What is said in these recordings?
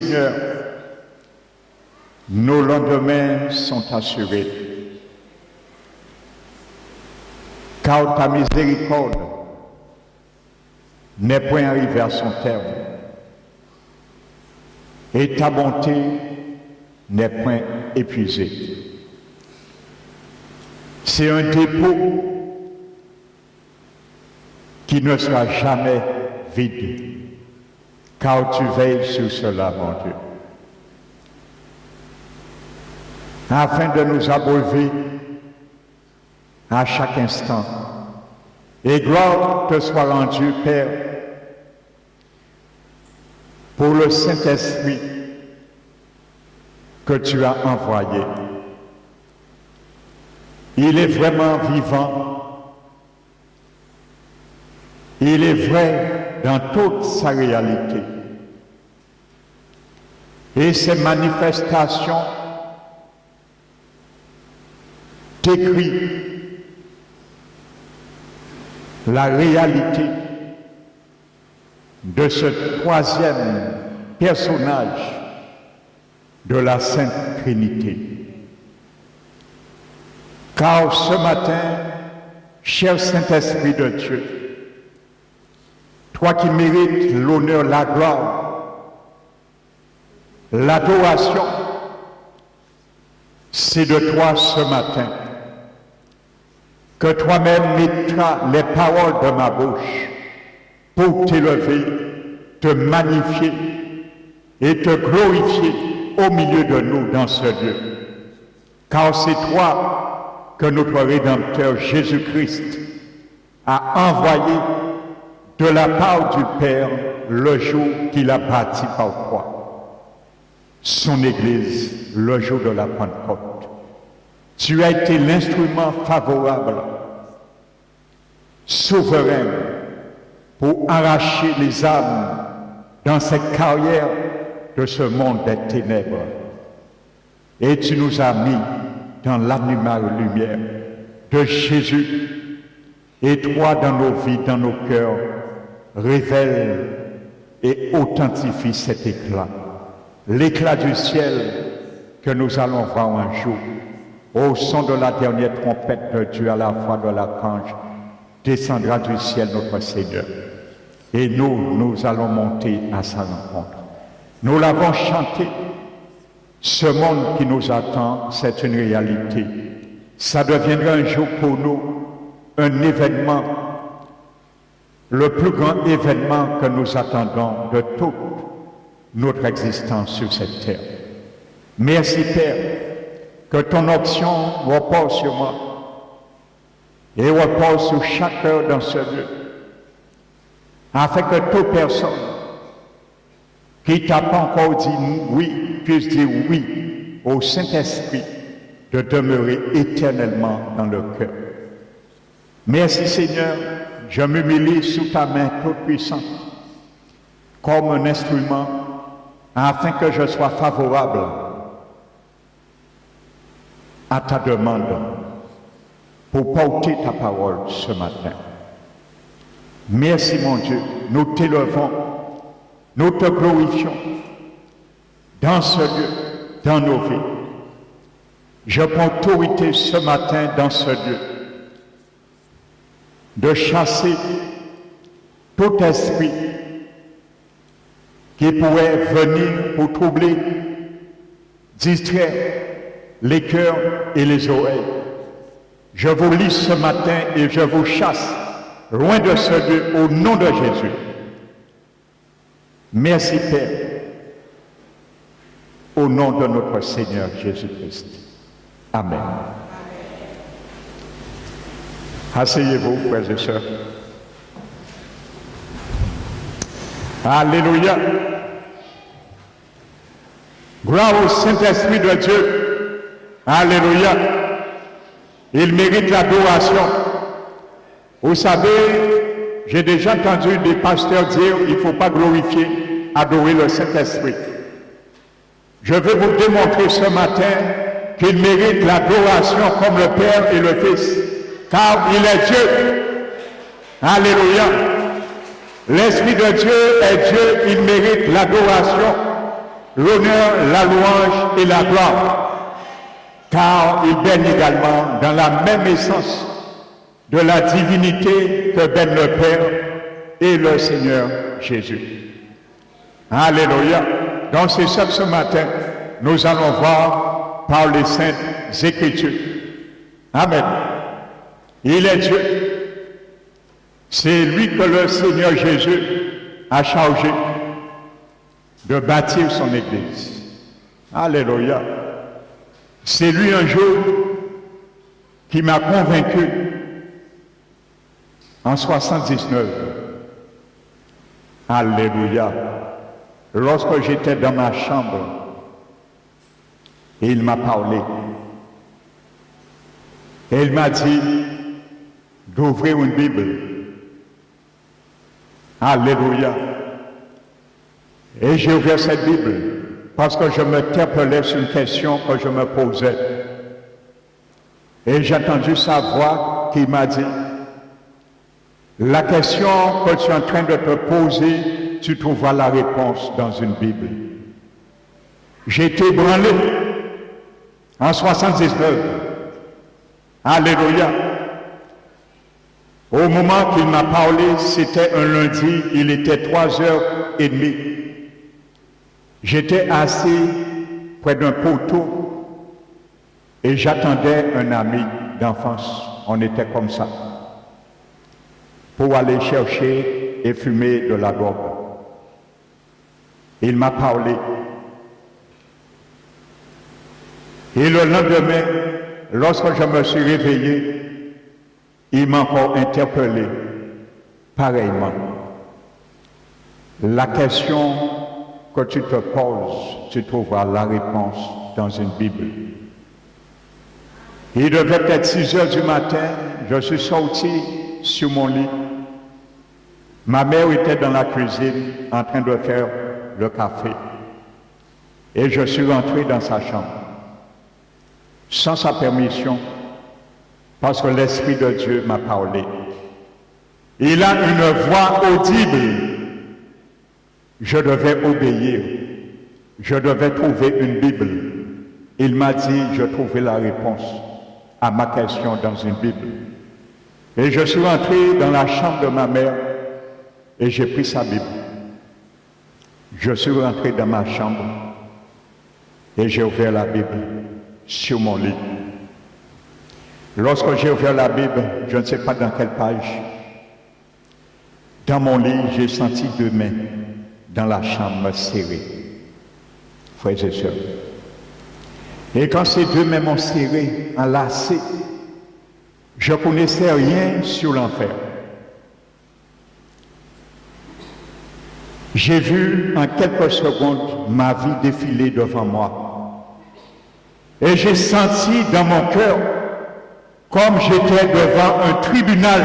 Seigneur, nos lendemains sont assurés, car ta miséricorde n'est point arrivée à son terme, et ta bonté n'est point épuisée. C'est un dépôt qui ne sera jamais vide, car tu veilles sur cela, mon Dieu, afin de nous abreuver à chaque instant. Et gloire te soit rendue, Père, pour le Saint-Esprit que tu as envoyé. Il est vraiment vivant. Il est vrai dans toute sa réalité. Et ses manifestations décrivent la réalité de ce troisième personnage de la Sainte Trinité. Car ce matin, cher Saint-Esprit de Dieu, toi qui mérites l'honneur, la gloire, l'adoration, c'est de toi ce matin que toi-même mettras les paroles de ma bouche pour t'élever, te magnifier et te glorifier au milieu de nous dans ce lieu. Car c'est toi que notre Rédempteur Jésus-Christ a envoyé de la part du Père le jour qu'il a bâti par toi, son Église, le jour de la Pentecôte. Tu as été l'instrument favorable, souverain, pour arracher les âmes dans cette carrière de ce monde des ténèbres. Et tu nous as mis dans l'animale lumière de Jésus. Et toi, dans nos vies, dans nos cœurs, révèle et authentifie cet éclat. L'éclat du ciel que nous allons voir un jour. Au son de la dernière trompette de Dieu, à la voix de l'archange, descendra du ciel notre Seigneur. Et nous allons monter à sa rencontre. Nous l'avons chanté. Ce monde qui nous attend, c'est une réalité. Ça deviendra un jour pour nous un événement, le plus grand événement que nous attendons de toute notre existence sur cette terre. Merci Père, que ton option repose sur moi et repose sur chaque cœur dans ce lieu, afin que toute personne qui t'a pas encore dit oui puisse dire oui au Saint-Esprit de demeurer éternellement dans le cœur. Merci Seigneur, je m'humilie sous ta main toute puissante comme un instrument afin que je sois favorable à ta demande pour porter ta parole ce matin. Merci mon Dieu, nous t'élevons, nous te glorifions dans ce lieu, dans nos vies. Je prends autorité ce matin dans ce lieu de chasser tout esprit qui pourrait venir pour troubler, distraire les cœurs et les oreilles. Je vous lis ce matin et je vous chasse loin de ce lieu au nom de Jésus. Merci Père, au nom de notre Seigneur Jésus-Christ. Amen. Asseyez-vous, frères et sœurs. Alléluia. Gloire au Saint-Esprit de Dieu. Alléluia. Il mérite l'adoration. Vous savez, j'ai déjà entendu des pasteurs dire il ne faut pas glorifier, adorer le Saint-Esprit. Je vais vous démontrer ce matin qu'il mérite l'adoration comme le Père et le Fils, car il est Dieu. Alléluia. L'Esprit de Dieu est Dieu, il mérite l'adoration, l'honneur, la louange et la gloire, car il baigne également dans la même essence de la divinité que baigne le Père et le Seigneur Jésus. Alléluia. Donc c'est ça que ce matin, nous allons voir par les Saintes Écritures. Amen. Il est Dieu. C'est lui que le Seigneur Jésus a chargé de bâtir son Église. Alléluia. C'est lui un jour qui m'a convaincu en 79. Alléluia. Lorsque j'étais dans ma chambre, et il m'a parlé. Et il m'a dit d'ouvrir une Bible. Alléluia. Et j'ai ouvert cette Bible parce que je m'interpellais sur une question que je me posais. Et j'ai entendu sa voix qui m'a dit, la question que tu es en train de te poser, tu trouveras la réponse dans une Bible. J'ai été ébranlé en 79. Alléluia. Au moment qu'il m'a parlé, c'était un lundi, il était 3h30. J'étais assis près d'un poteau et j'attendais un ami d'enfance. On était comme ça. Pour aller chercher et fumer de la drogue. Il m'a parlé. Et le lendemain, lorsque je me suis réveillé, il m'a encore interpellé pareillement. La question que tu te poses, tu trouveras la réponse dans une Bible. Il devait être 6 heures du matin, je suis sorti sur mon lit. Ma mère était dans la cuisine en train de faire le café. Et je suis rentré dans sa chambre, sans sa permission, parce que l'Esprit de Dieu m'a parlé. Il a une voix audible. Je devais obéir. Je devais trouver une Bible. Il m'a dit, je trouvais la réponse à ma question dans une Bible. Et je suis rentré dans la chambre de ma mère et j'ai pris sa Bible. Je suis rentré dans ma chambre et j'ai ouvert la Bible sur mon lit. Lorsque j'ai ouvert la Bible, je ne sais pas dans quelle page, dans mon lit, j'ai senti 2 mains dans la chambre serrées, frères et sœurs. Et quand ces 2 mains m'ont serré, enlacé, je ne connaissais rien sur l'enfer. J'ai vu en quelques secondes ma vie défiler devant moi. Et j'ai senti dans mon cœur comme j'étais devant un tribunal,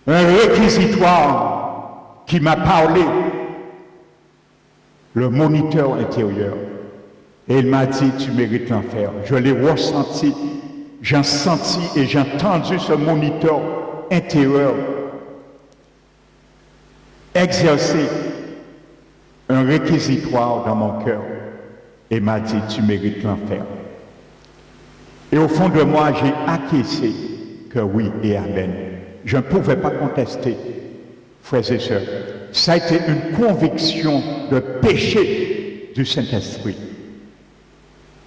un réquisitoire qui m'a parlé, le moniteur intérieur. Et il m'a dit, tu mérites l'enfer. Je l'ai ressenti, j'ai senti et j'ai entendu ce moniteur intérieur exercer un réquisitoire dans mon cœur et m'a dit, tu mérites l'enfer. Et au fond de moi, j'ai acquiescé que oui et amen. Je ne pouvais pas contester, frères et sœurs. Ça a été une conviction de péché du Saint-Esprit.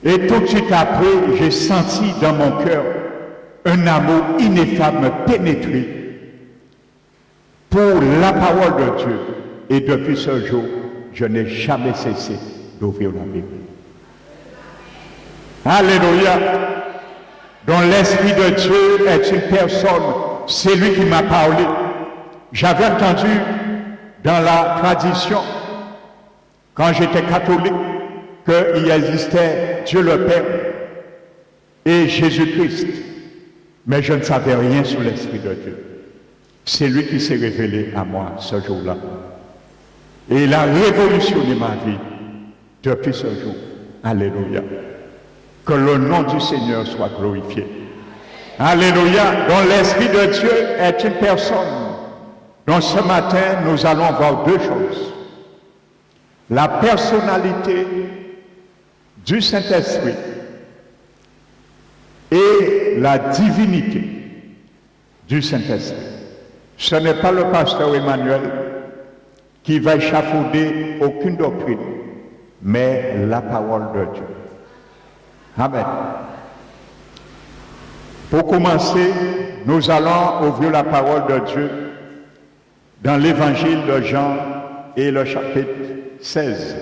Et tout de suite après, j'ai senti dans mon cœur un amour ineffable me pénétrer pour la parole de Dieu. Et depuis ce jour, je n'ai jamais cessé d'ouvrir la Bible. Alléluia. Dont l'Esprit de Dieu est une personne, c'est lui qui m'a parlé. J'avais entendu dans la tradition, quand j'étais catholique, qu'il existait Dieu le Père et Jésus-Christ. Mais je ne savais rien sur l'Esprit de Dieu. C'est lui qui s'est révélé à moi ce jour-là. Et il a révolutionné ma vie depuis ce jour. Alléluia. Que le nom du Seigneur soit glorifié. Alléluia. Dont l'Esprit de Dieu est une personne. Donc ce matin, nous allons voir 2 choses. la personnalité du Saint-Esprit et la divinité du Saint-Esprit. Ce n'est pas le pasteur Emmanuel qui va échafauder aucune doctrine, mais la parole de Dieu. Amen. Pour commencer, nous allons ouvrir la parole de Dieu dans l'évangile de Jean et le chapitre 16.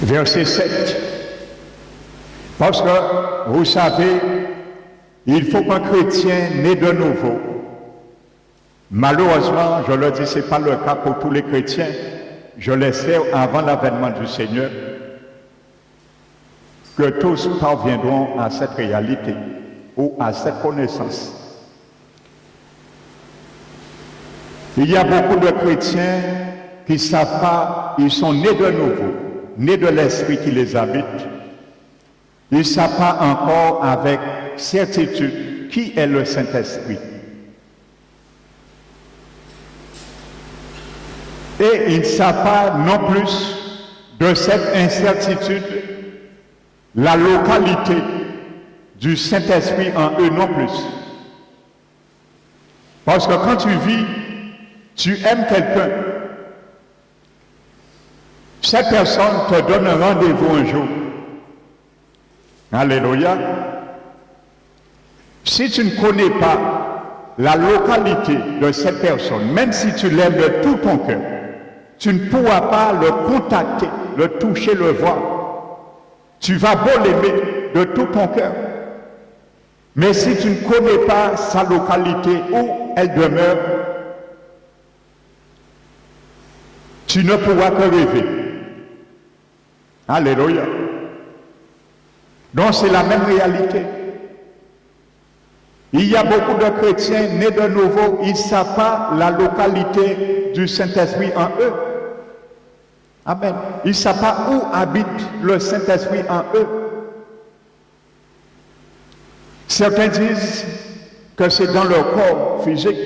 Verset 7. Parce que, vous savez, il faut qu'un chrétien naît de nouveau. Malheureusement, je le dis, ce n'est pas le cas pour tous les chrétiens. Je l'espère avant l'avènement du Seigneur, que tous parviendront à cette réalité ou à cette connaissance. Il y a beaucoup de chrétiens qui ne savent pas, ils sont nés de nouveau, nés de l'Esprit qui les habite. Ils ne savent pas encore avec certitude qui est le Saint-Esprit. Et ils ne savent pas non plus de cette incertitude la localité du Saint-Esprit en eux non plus. Parce que quand tu vis, tu aimes quelqu'un, cette personne te donne un rendez-vous un jour. Alléluia. Si tu ne connais pas la localité de cette personne, même si tu l'aimes de tout ton cœur, tu ne pourras pas le contacter, le toucher, le voir. Tu vas beau l'aimer de tout ton cœur. Mais si tu ne connais pas sa localité où elle demeure, tu ne pourras que rêver. Alléluia. Donc c'est la même réalité. Il y a beaucoup de chrétiens nés de nouveau, ils ne savent pas la localité du Saint-Esprit en eux. Amen. Ils ne savent pas où habite le Saint-Esprit en eux. Certains disent que c'est dans leur corps physique.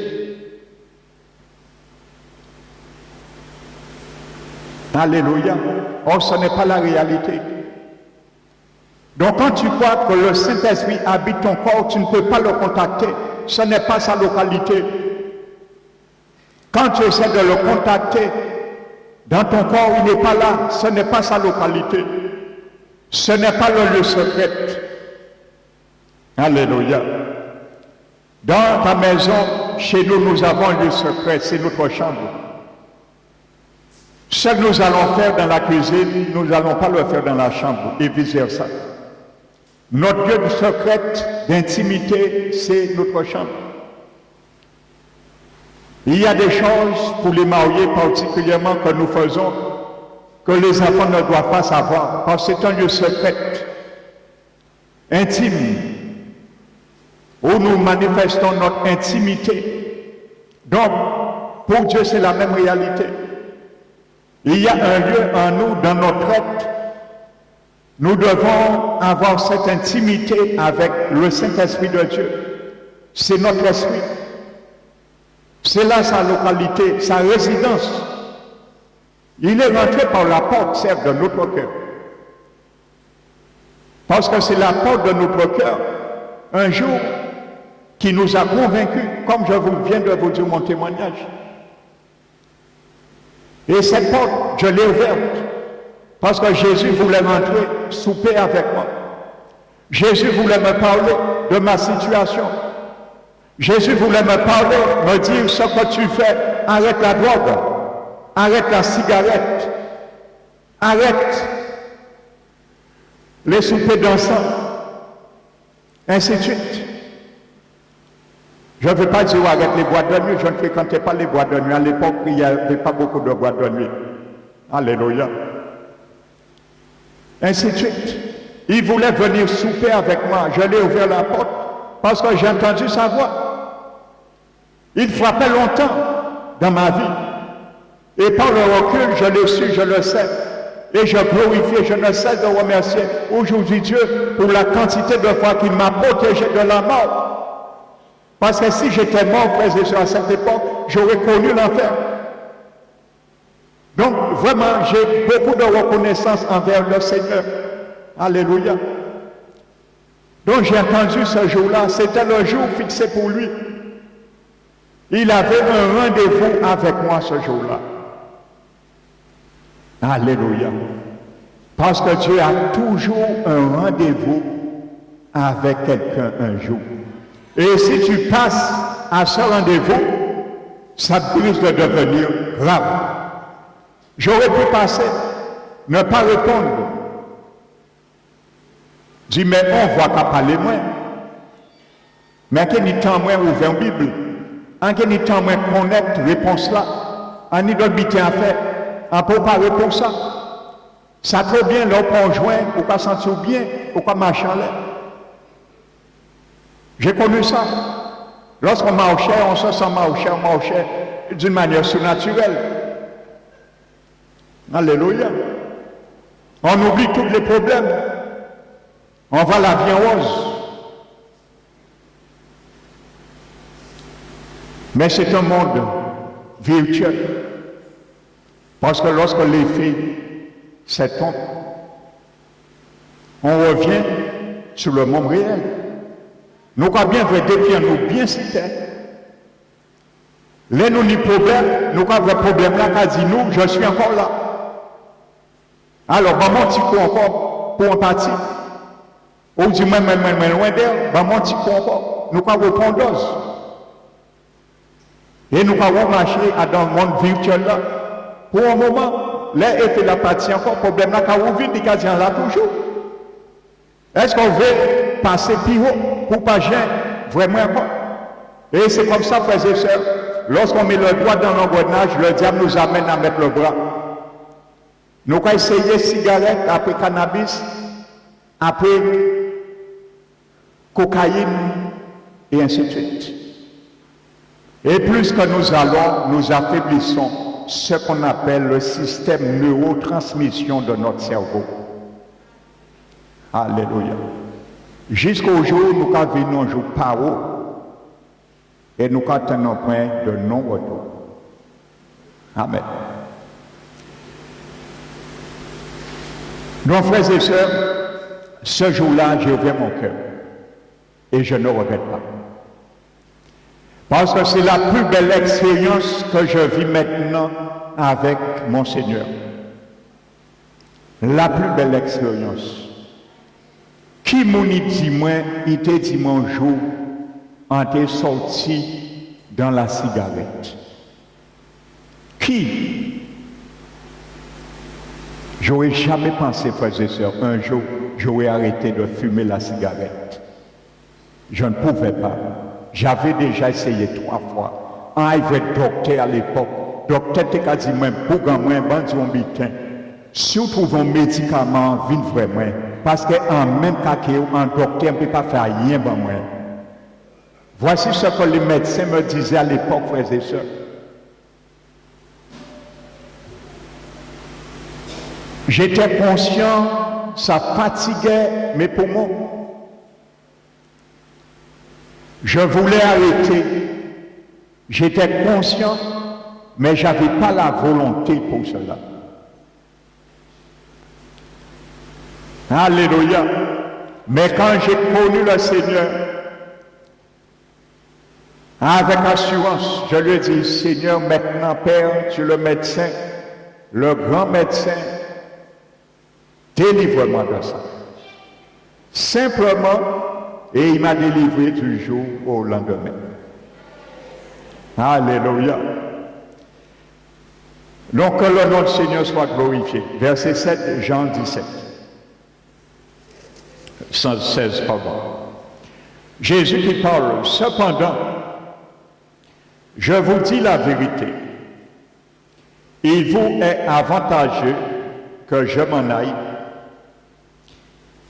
Alléluia. Or, ce n'est pas la réalité. Donc, quand tu crois que le Saint-Esprit habite ton corps, tu ne peux pas le contacter. Ce n'est pas sa localité. Quand tu essaies de le contacter, dans ton corps, il n'est pas là. Ce n'est pas sa localité. Ce n'est pas le lieu secret. Alléluia. Dans ta maison, chez nous, nous avons un lieu secret. C'est notre chambre. Ce que nous allons faire dans la cuisine, nous n'allons pas le faire dans la chambre, et vice-versa. Notre lieu secret d'intimité, c'est notre chambre. Il y a des choses pour les mariés particulièrement que nous faisons que les enfants ne doivent pas savoir, parce que c'est un lieu secret, intime, où nous manifestons notre intimité. Donc, pour Dieu, c'est la même réalité. Il y a un lieu en nous, dans notre être. Nous devons avoir cette intimité avec le Saint-Esprit de Dieu. C'est notre esprit. C'est là sa localité, sa résidence. Il est rentré par la porte, certes, de notre cœur. Parce que c'est la porte de notre cœur, un jour, qui nous a convaincus, comme je viens de vous dire mon témoignage. Et cette porte, je l'ai ouverte parce que Jésus voulait rentrer, souper avec moi. Jésus voulait me parler de ma situation. Jésus voulait me parler, me dire ce que tu fais. Arrête la drogue, arrête la cigarette, arrête les soupers d'encens, ainsi de suite. Je ne veux pas dire arrête les boîtes de nuit, je ne fréquentais pas les boîtes de nuit. À l'époque, il n'y avait pas beaucoup de boîtes de nuit. Alléluia. Ainsi de suite. Il voulait venir souper avec moi. Je l'ai ouvert la porte parce que j'ai entendu sa voix. Il frappait longtemps dans ma vie. Et par le recul, je l'ai su, je le sais. Et je glorifie, je ne cesse de remercier aujourd'hui Dieu pour la quantité de fois qu'il m'a protégé de la mort. Parce que si j'étais mort, frères et sœurs, à cette époque, j'aurais connu l'enfer. Donc, vraiment, j'ai beaucoup de reconnaissance envers le Seigneur. Alléluia. Donc, j'ai entendu ce jour-là, c'était le jour fixé pour lui. Il avait un rendez-vous avec moi ce jour-là. Alléluia. Parce que Dieu a toujours un rendez-vous avec quelqu'un un jour. Et si tu passes à ce rendez-vous, ça risque de devenir grave. J'aurais pu passer, ne pas répondre. Dis, mais on voit qu'à parler moins. Mais quel temps moins ouvert la Bible? En quel temps moins connaître réponse là? En y d'autres à faire. En préparer pour ça. Ça trop bien, là, pour joindre, ou pas sentir bien, ou pas marcher en l'air. J'ai connu ça. Lorsqu'on marchait, on se sent marcher d'une manière surnaturelle. Alléluia. On oublie tous les problèmes. On va la vie en rose. Mais c'est un monde virtuel. Parce que lorsque les filles s'étompent, on revient sur le monde réel. Nous avons bien fait depuis nous bien citer. Là, nous avons problème, nous avons un problème là, qu'a dit nous, je suis encore là. Alors, mon petit coup encore pour un parti. Ou du moins, loin d'elle, mon petit coup encore. Nous avons répondre. Et nous avons marché dans le monde virtuel là. Pour un moment, là, il fait la partie encore, problème là, quand on vit, il dit là toujours. Est-ce qu'on veut passer plus haut pour pas gêner vraiment encore? Et c'est comme ça, frères et sœurs, lorsqu'on met le doigt dans l'engrenage, le diable nous amène à mettre le bras. Nous avons essayé cigarette, après cannabis, après cocaïne, et ainsi de suite. Et plus que nous allons, nous affaiblissons ce qu'on appelle le système neurotransmission de notre cerveau. Alléluia. Jusqu'au jour où nous venons un jour par haut et nous atteignons un point de non-retour. Amen. Donc, frères et sœurs, ce jour-là, j'ai ouvert mon cœur et je ne regrette pas. Parce que c'est la plus belle expérience que je vis maintenant avec mon Seigneur. La plus belle expérience. Qui m'ont dit moi, il te dit mon jour, en t'es sorti dans la cigarette. Qui? J'aurais jamais pensé, frères et sœurs, un jour, j'aurais arrêté de fumer la cigarette. Je ne pouvais pas. J'avais déjà essayé 3 fois. Un docteur à l'époque. Docteur t'a dit même pour moi bandi on bitin. Si on trouve un médicament vite vraiment parce que en même cas un docteur ne peut pas faire rien pour moi. Voici ce que les médecins me disaient à l'époque, frères et sœurs. J'étais conscient, ça fatiguait mes poumons. Je voulais arrêter. J'étais conscient, mais je n'avais pas la volonté pour cela. Alléluia. Mais quand j'ai connu le Seigneur, avec assurance, je lui ai dit, Seigneur, maintenant, Père, tu es le médecin, le grand médecin, délivre-moi de ça. Simplement, et il m'a délivré du jour au lendemain. Alléluia. Donc que le nom du Seigneur soit glorifié. Verset 7, Jean 17. 116, pardon. Jésus qui parle, cependant, je vous dis la vérité. Il vous est avantageux que je m'en aille,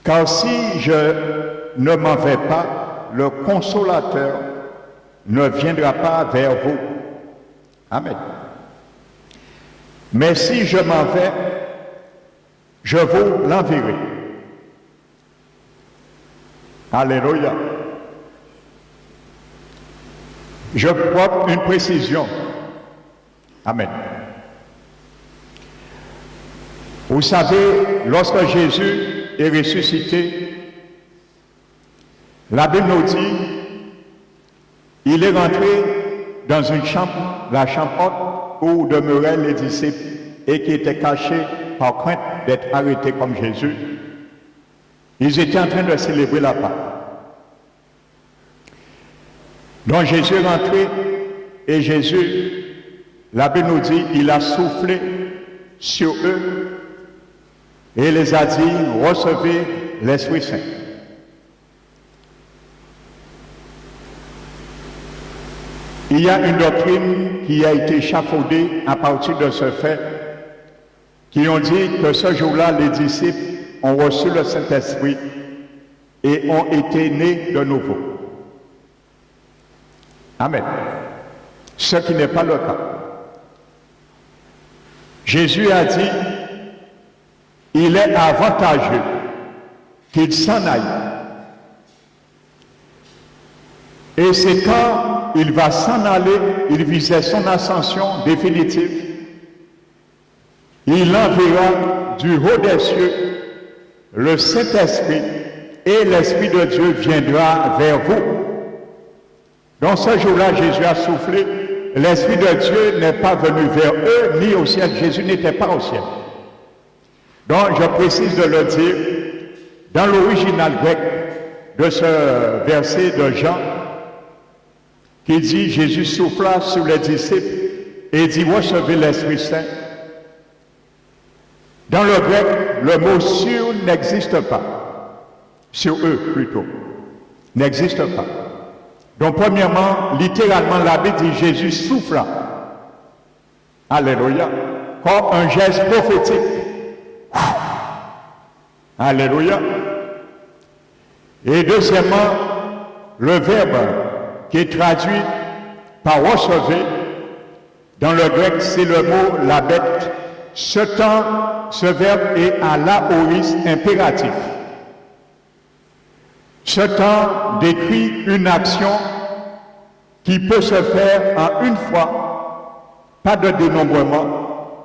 car si je ne m'en vais pas, le consolateur ne viendra pas vers vous. Amen. Mais si je m'en vais, je vous l'enverrai. Alléluia. Je porte une précision. Amen. Vous savez, lorsque Jésus est ressuscité, la Bible nous dit, il est rentré dans une chambre, la chambre haute, où demeuraient les disciples et qui étaient cachés par crainte d'être arrêtés comme Jésus. Ils étaient en train de célébrer la Pâque. Donc Jésus est rentré et Jésus, la Bible nous dit, il a soufflé sur eux et les a dit, recevez l'Esprit Saint. Il y a une doctrine qui a été échafaudée à partir de ce fait, qui ont dit que ce jour-là, les disciples ont reçu le Saint-Esprit et ont été nés de nouveau. Amen. Ce qui n'est pas le cas. Jésus a dit, il est avantageux qu'il s'en aille. Et c'est quand il va s'en aller, il visait son ascension définitive. Il enverra du haut des cieux le Saint-Esprit et l'Esprit de Dieu viendra vers vous. Donc ce jour-là, Jésus a soufflé. L'Esprit de Dieu n'est pas venu vers eux ni au ciel. Jésus n'était pas au ciel. Donc je précise de le dire, dans l'original grec de ce verset de Jean, qui dit, Jésus souffla sur les disciples et dit, recevez l'Esprit Saint. Dans le grec, le mot sur n'existe pas. Sur eux, plutôt. N'existe pas. Donc, premièrement, littéralement, la Bible dit, Jésus souffla. Alléluia. Comme un geste prophétique. Alléluia. Et deuxièmement, le verbe qui est traduit par recevez, dans le grec, c'est le mot labet. Ce verbe est à l'aoris impératif. Ce temps décrit une action qui peut se faire en une fois, pas de dénombrement,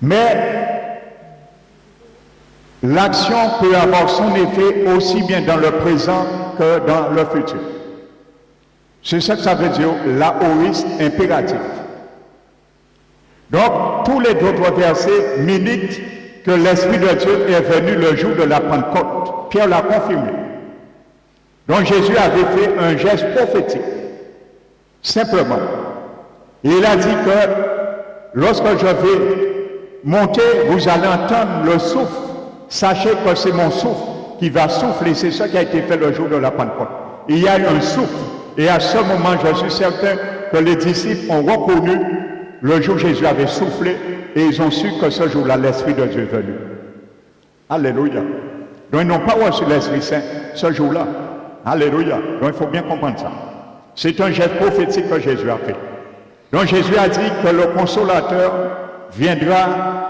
mais l'action peut avoir son effet aussi bien dans le présent que dans le futur. C'est ça que ça veut dire, l'aoriste impératif. Donc, tous les autres versets militent que l'Esprit de Dieu est venu le jour de la Pentecôte. Pierre l'a confirmé. Donc, Jésus avait fait un geste prophétique, simplement. Et il a dit que lorsque je vais monter, vous allez entendre le souffle. Sachez que c'est mon souffle qui va souffler. C'est ça qui a été fait le jour de la Pentecôte. Il y a eu un souffle. Et à ce moment, je suis certain que les disciples ont reconnu le jour où Jésus avait soufflé et ils ont su que ce jour-là, l'Esprit de Dieu est venu. Alléluia. Donc, ils n'ont pas reçu l'Esprit Saint ce jour-là. Alléluia. Donc, il faut bien comprendre ça. C'est un geste prophétique que Jésus a fait. Donc, Jésus a dit que le Consolateur viendra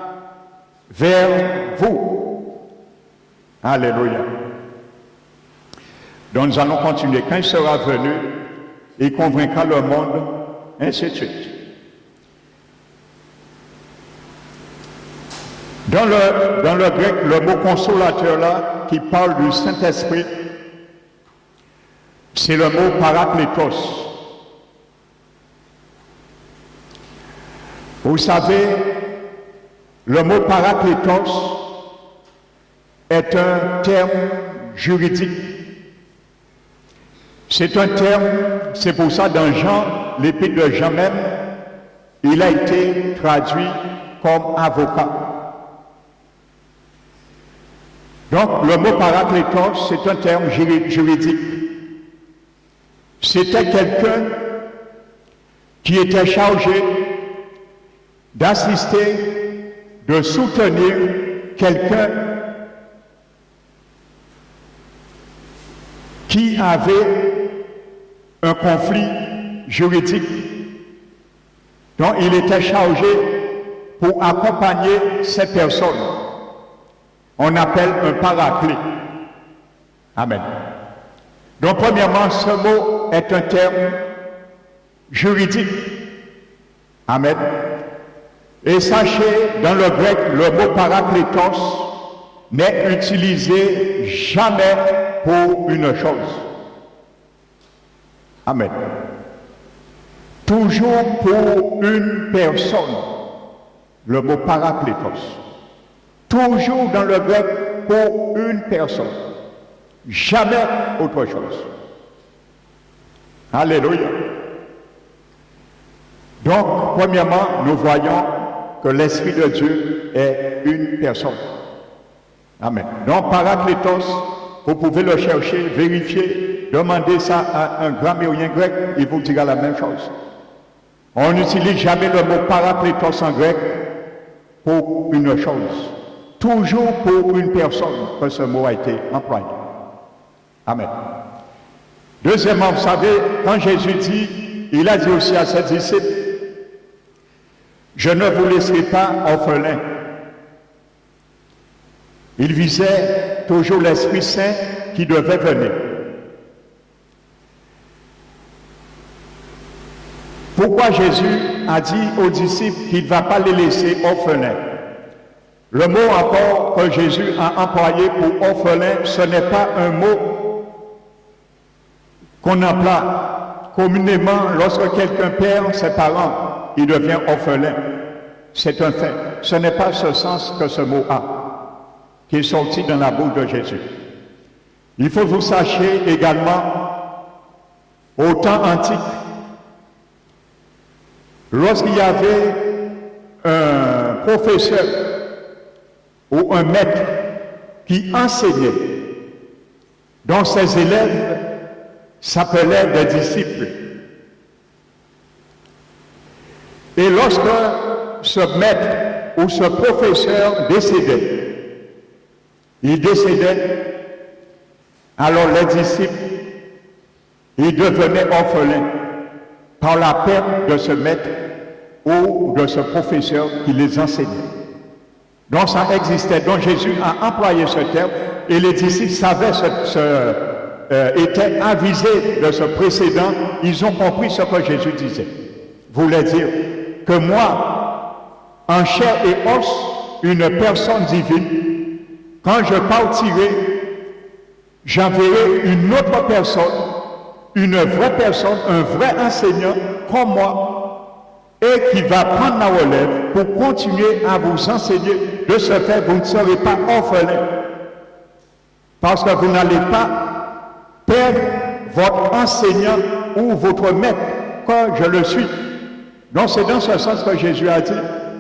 vers vous. Alléluia. Donc, nous allons continuer. Quand il sera venu, il convaincra le monde, ainsi de suite. Dans le grec, le mot consolateur là, qui parle du Saint-Esprit, c'est le mot paraklétos. Vous savez, le mot paraklétos est un terme juridique. C'est un terme, c'est pour ça dans Jean, l'épître de Jean même, il a été traduit comme avocat. Donc, le mot paraklétos, c'est un terme juridique. C'était quelqu'un qui était chargé d'assister, de soutenir quelqu'un qui avait un conflit juridique. Donc, il était chargé pour accompagner ces personnes. On appelle un paraclet. Amen. Donc, premièrement, ce mot est un terme juridique. Amen. Et sachez, dans le grec, le mot parakletos n'est utilisé jamais pour une chose. Amen. Toujours pour une personne. Le mot parakletos. Toujours dans le grec pour une personne. Jamais autre chose. Alléluia. Donc, premièrement, nous voyons que l'Esprit de Dieu est une personne. Amen. Donc, parakletos, vous pouvez le chercher, vérifier, demander ça à un grammairien grec, il vous dira la même chose. On n'utilise jamais le mot parakletos en grec pour une chose. Toujours pour une personne que ce mot a été employé. Amen. Deuxièmement, vous savez, quand Jésus dit, il a dit aussi à ses disciples, je ne vous laisserai pas orphelins. Il visait toujours l'Esprit Saint qui devait venir. Pourquoi Jésus a dit aux disciples qu'il ne va pas les laisser orphelins? Le mot encore que Jésus a employé pour orphelin, ce n'est pas un mot qu'on emploie communément lorsque quelqu'un perd ses parents, il devient orphelin. C'est un fait. Ce n'est pas ce sens que ce mot a, qui est sorti dans la bouche de Jésus. Il faut que vous sachiez également, au temps antique, lorsqu'il y avait un professeur ou un maître qui enseignait, dont ses élèves s'appelaient des disciples. Et lorsque ce maître ou ce professeur décédait, il décédait, alors les disciples, ils devenaient orphelins par la perte de ce maître ou de ce professeur qui les enseignait. Donc ça existait. Donc Jésus a employé ce terme et les disciples savaient étaient avisés de ce précédent. Ils ont compris ce que Jésus disait. Voulait dire que moi, en chair et os, une personne divine, quand je partirai, j'enverrai une autre personne, une vraie personne, un vrai enseignant comme moi, et qui va prendre la relève pour continuer à vous enseigner. De ce fait, vous ne serez pas orphelins, parce que vous n'allez pas perdre votre enseignant ou votre maître, quand je le suis. Donc c'est dans ce sens que Jésus a dit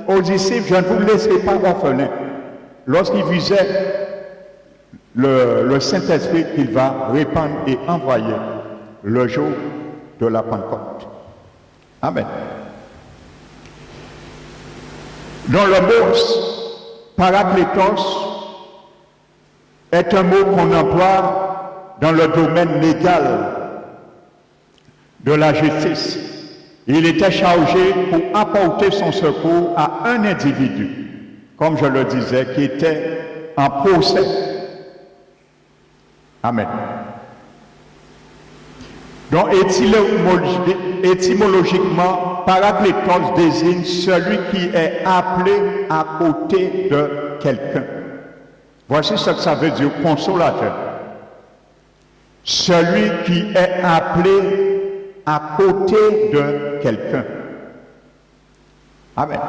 aux disciples, je ne vous laisserai pas orphelins, lorsqu'il visait le Saint-Esprit qu'il va répandre et envoyer le jour de la Pentecôte. Amen. Dans le mot parakletos est un mot qu'on emploie dans le domaine légal de la justice. Il était chargé pour apporter son secours à un individu, comme je le disais, qui était en procès. Amen. Donc, étymologiquement, parakletos désigne celui qui est appelé à côté de quelqu'un. Voici ce que ça veut dire, consolateur. Celui qui est appelé à côté de quelqu'un. Amen.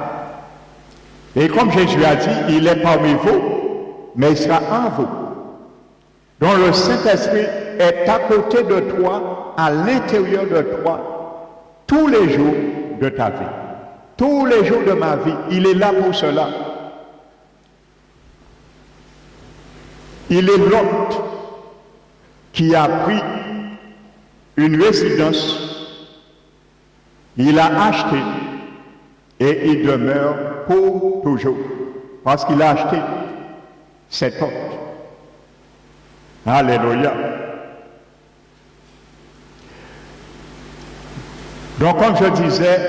Et comme Jésus a dit, il est parmi vous, mais il sera en vous. Donc le Saint-Esprit est à côté de toi, à l'intérieur de toi, tous les jours de ta vie. Tous les jours de ma vie, il est là pour cela. Il est l'hôte qui a pris une résidence, il a acheté et il demeure pour toujours, parce qu'il a acheté cet hôte. Alléluia. Donc, comme je disais,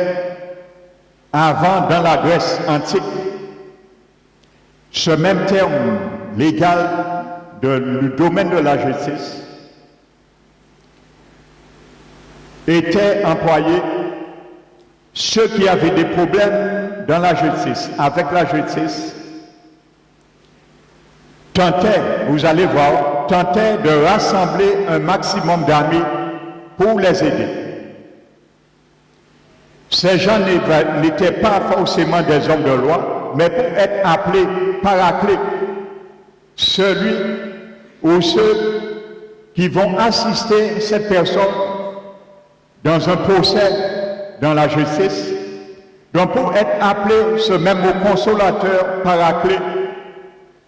Avant, dans la Grèce antique, ce même terme légal du domaine de la justice était employé ceux qui avaient des problèmes dans la justice, avec la justice, tentaient, vous allez voir, tentaient de rassembler un maximum d'amis pour les aider. Ces gens n'étaient pas forcément des hommes de loi, mais pour être appelés paraclètes, celui ou ceux qui vont assister cette personne dans un procès dans la justice. Donc pour être appelé ce même mot consolateur, paraclet,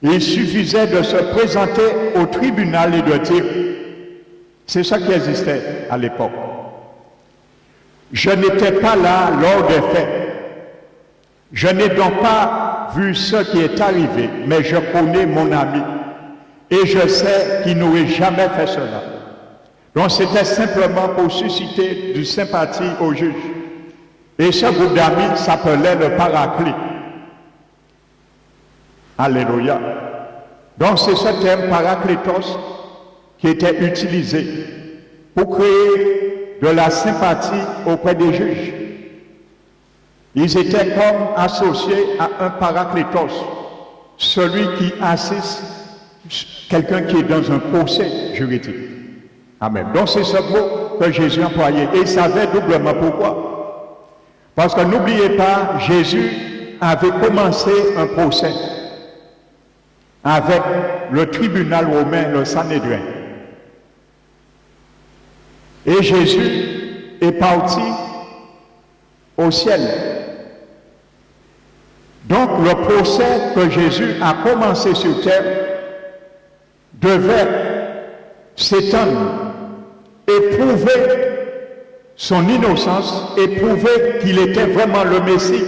il suffisait de se présenter au tribunal et de dire, c'est ça qui existait à l'époque. Je n'étais pas là lors des faits. Je n'ai donc pas vu ce qui est arrivé, mais je connais mon ami et je sais qu'il n'aurait jamais fait cela. Donc c'était simplement pour susciter du sympathie au juge. Et ce groupe d'amis s'appelait le paraclet. Alléluia. Donc c'est ce terme paraclétos qui était utilisé pour créer de la sympathie auprès des juges. Ils étaient comme associés à un paraclétos, celui qui assiste quelqu'un qui est dans un procès juridique. Amen. Donc c'est ce mot que Jésus employait. Et il savait doublement pourquoi. Parce que n'oubliez pas, Jésus avait commencé un procès avec le tribunal romain, le Sanhédrin. Et Jésus est parti au ciel. Donc le procès que Jésus a commencé sur terre devait s'étendre et prouver son innocence et prouver qu'il était vraiment le Messie.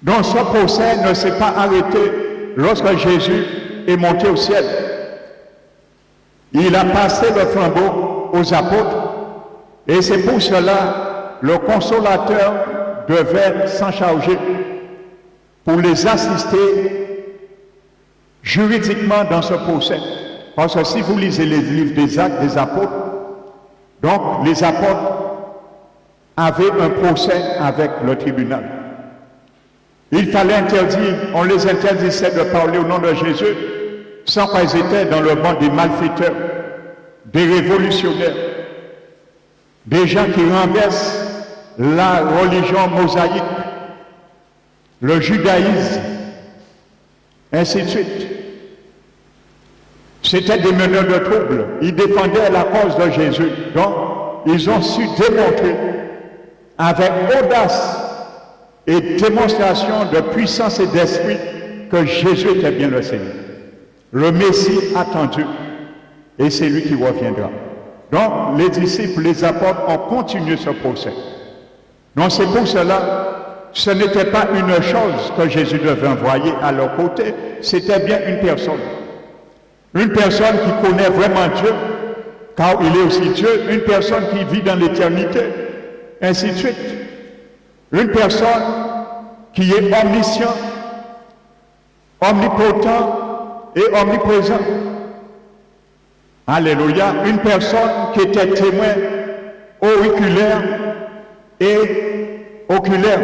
Donc ce procès ne s'est pas arrêté lorsque Jésus est monté au ciel. Il a passé le flambeau aux apôtres et c'est pour cela le consolateur devait s'en charger pour les assister juridiquement dans ce procès. Parce que si vous lisez les livres des Actes des apôtres, donc les apôtres avaient un procès avec le tribunal. Il fallait interdire, on les interdisait de parler au nom de Jésus sans qu'ils étaient dans le banc des malfaiteurs, des révolutionnaires, des gens qui renversent la religion mosaïque, le judaïsme, ainsi de suite. C'était des meneurs de troubles. Ils défendaient la cause de Jésus. Donc, ils ont su démontrer avec audace et démonstration de puissance et d'esprit que Jésus était bien le Seigneur. Le Messie attendu. Et c'est lui qui reviendra. Donc, les disciples, les apôtres ont continué ce procès. Donc, c'est pour cela, ce n'était pas une chose que Jésus devait envoyer à leur côté, c'était bien une personne. Une personne qui connaît vraiment Dieu, car il est aussi Dieu, une personne qui vit dans l'éternité, ainsi de suite. Une personne qui est omniscient, omnipotent et omniprésent. Alléluia. Une personne qui était témoin auriculaire et oculaire.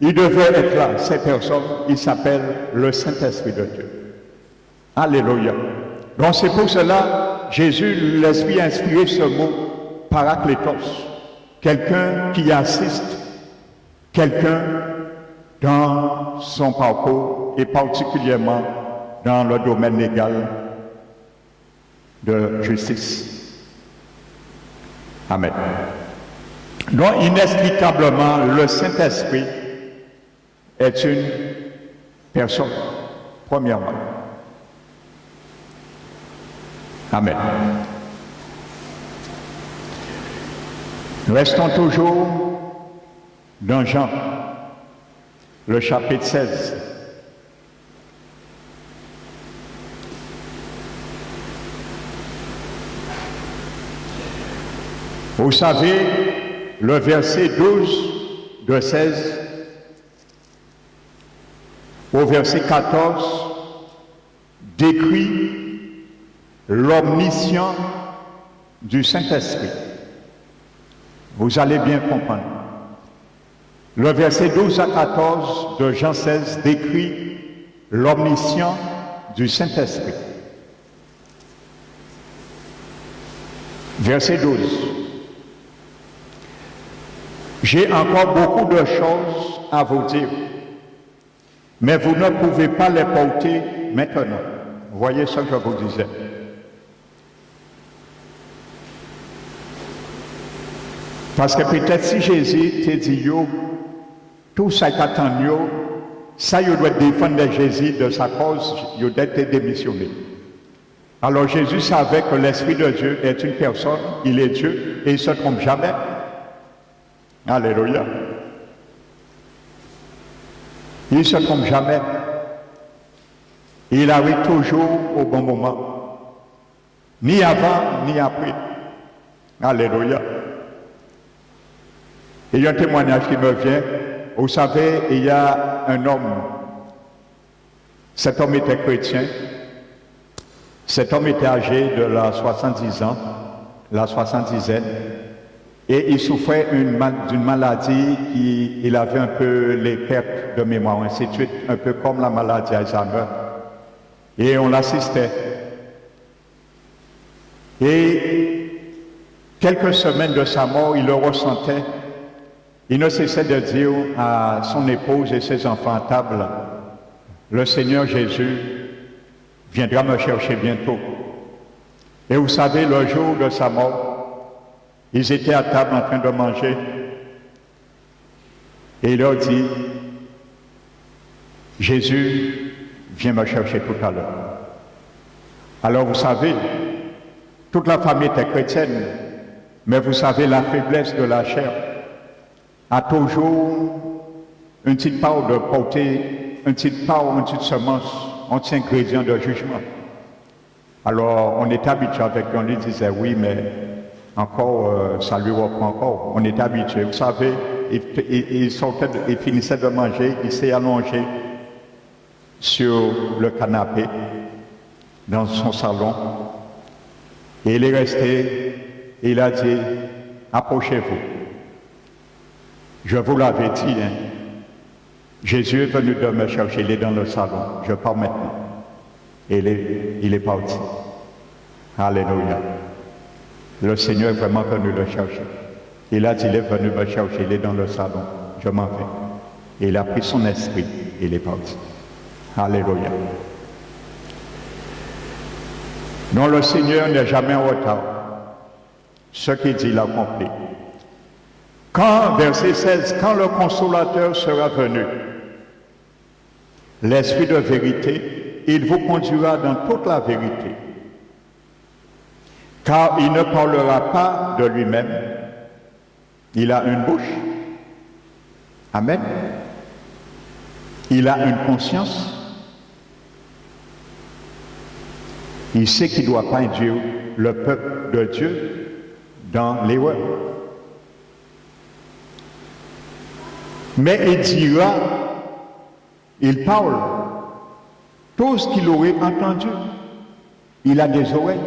Il devait être là, cette personne, il s'appelle le Saint-Esprit de Dieu. Alléluia. Donc c'est pour cela, Jésus, l'Esprit a inspiré ce mot paraclétos. Quelqu'un qui assiste, quelqu'un dans son parcours et particulièrement dans le domaine légal de justice. Amen. Donc inexplicablement, le Saint-Esprit est une personne, premièrement. Amen. Nous restons toujours dans Jean, le chapitre 16. Vous savez, le verset 12 de 16 au verset 14 décrit l'omniscience du Saint-Esprit. Vous allez bien comprendre. Le verset 12 à 14 de Jean 16 décrit l'omniscience du Saint-Esprit. Verset 12. J'ai encore beaucoup de choses à vous dire, mais vous ne pouvez pas les porter maintenant. Voyez ce que je vous disais. Parce que peut-être si Jésus te dit, yo, tout ça qui attend, ça, il doit défendre Jésus de sa cause, il doit être démissionné. Alors Jésus savait que l'Esprit de Dieu est une personne, il est Dieu, et il ne se trompe jamais. Alléluia. Il ne se trompe jamais. Il arrive toujours au bon moment. Ni avant, ni après. Alléluia. Il y a un témoignage qui me vient. Vous savez, il y a un homme. Cet homme était chrétien. Cet homme était âgé de la 70 ans, la soixantisaine. Et il souffrait d'une maladie il avait un peu les pertes de mémoire, ainsi de suite, un peu comme la maladie Alzheimer. Et on l'assistait. Et quelques semaines de sa mort, il le ressentait. Il ne cessait de dire à son épouse et ses enfants à table, le Seigneur Jésus viendra me chercher bientôt. Et vous savez, le jour de sa mort, ils étaient à table en train de manger. Et il leur dit, Jésus vient me chercher tout à l'heure. Alors vous savez, toute la famille était chrétienne, mais vous savez, la faiblesse de la chair a toujours une petite part de portée, une petite part, une petite semence, un petit ingrédient de jugement. Alors on est habitué avec lui, on lui disait oui, mais encore, ça lui reprend encore. On est habitué. Vous savez, il finissait de manger, il s'est allongé sur le canapé dans son salon. Et il est resté, et il a dit, approchez-vous. Je vous l'avais dit, hein. Jésus est venu de me chercher, il est dans le salon. Je pars maintenant. Et il est parti. Alléluia. Le Seigneur est vraiment venu le chercher. Il a dit, il est venu me chercher, il est dans le salon. Je m'en vais. Et il a pris son esprit, et il est parti. Alléluia. Non, le Seigneur n'est jamais en retard. Ce qu'il dit, il accomplit. Quand, verset 16, quand le consolateur sera venu, l'Esprit de vérité, il vous conduira dans toute la vérité. Car il ne parlera pas de lui-même. Il a une bouche. Amen. Il a une conscience. Il sait qu'il ne doit pas induire le peuple de Dieu dans l'erreur. Mais il dira, il parle, tout ce qu'il aurait entendu. Il a des oreilles.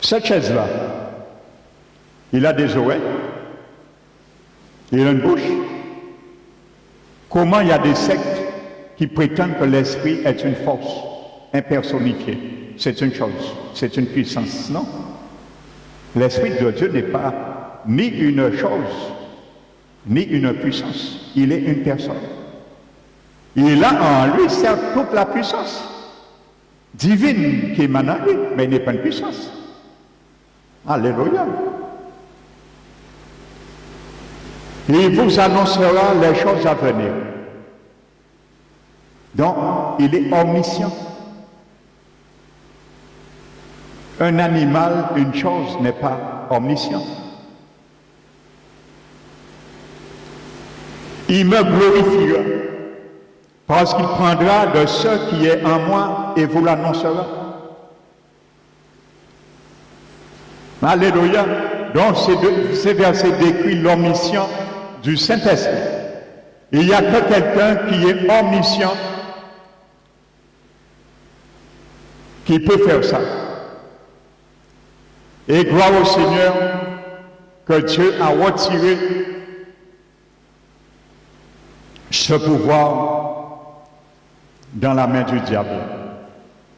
Cette chaise-là, il a des oreilles, il a une bouche. Comment il y a des sectes qui prétendent que l'esprit est une force impersonnifiée? C'est une chose, c'est une puissance, non? L'esprit de Dieu n'est pas ni une chose, ni une puissance. Il est une personne. Il a en lui, certes, toute la puissance divine qui émane en lui, mais il n'est pas une puissance. Alléluia. Il vous annoncera les choses à venir. Donc, il est omniscient. Un animal, une chose n'est pas omniscient. Il me glorifiera parce qu'il prendra de ce qui est en moi et vous l'annoncera. Alléluia. Donc, ces versets décrivent l'omniscience du Saint-Esprit. Il n'y a que quelqu'un qui est omniscient qui peut faire ça. Et gloire au Seigneur que Dieu a retiré ce pouvoir dans la main du diable,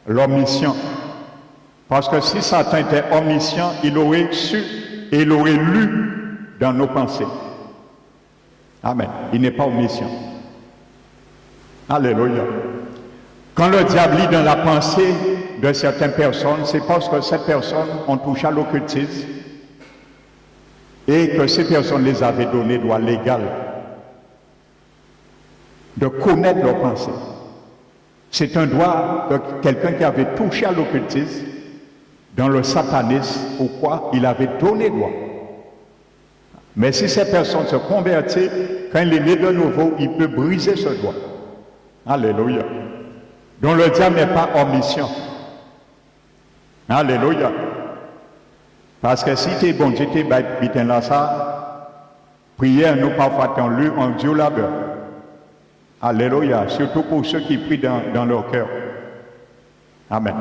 l'omniscient. Parce que si Satan était omniscient, il aurait su et il aurait lu dans nos pensées. Amen. Il n'est pas omniscient. Alléluia. Quand le diable lit dans la pensée de certaines personnes, c'est parce que ces personnes ont touché à l'occultisme et que ces personnes les avaient donné droit légal de connaître leurs pensées. C'est un droit de quelqu'un qui avait touché à l'occultisme dans le satanisme, au quoi il avait donné droit. Mais si ces personnes se convertissent, quand il est né de nouveau, il peut briser ce droit. Alléluia. Donc le diable n'est pas omniscient. Alléluia. Parce que si tu es bon Dieu, tu es là ça, prière, nous parfois t'en lu en Dieu labeur. Alléluia. Surtout pour ceux qui prient dans leur cœur. Amen.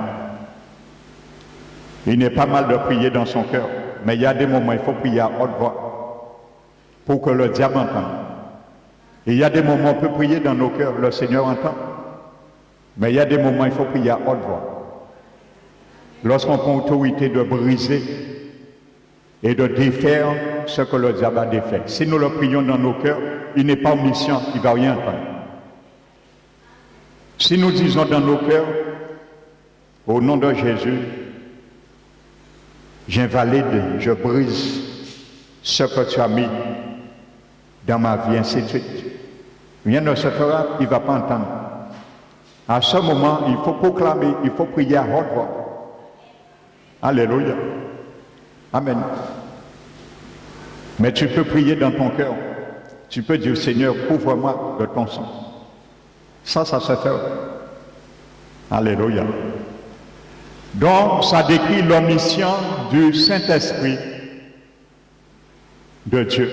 Il n'est pas mal de prier dans son cœur, mais il y a des moments, il faut prier à haute voix pour que le diable entende. Et il y a des moments, on peut prier dans nos cœurs, le Seigneur entend. Mais il y a des moments, il faut prier à haute voix. Lorsqu'on prend autorité de briser et de défaire ce que le diable a défait. Si nous le prions dans nos cœurs, il n'est pas omniscient, il ne va rien entendre. Si nous disons dans nos cœurs, au nom de Jésus, j'invalide, je brise ce que tu as mis dans ma vie, ainsi de suite. Rien ne se fera, il ne va pas entendre. À ce moment, il faut proclamer, il faut prier à haute voix. Alléluia. Amen. Mais tu peux prier dans ton cœur. Tu peux dire, Seigneur, couvre-moi de ton sang. Ça se fait. Alléluia. Donc, ça décrit l'omniscience du Saint-Esprit de Dieu.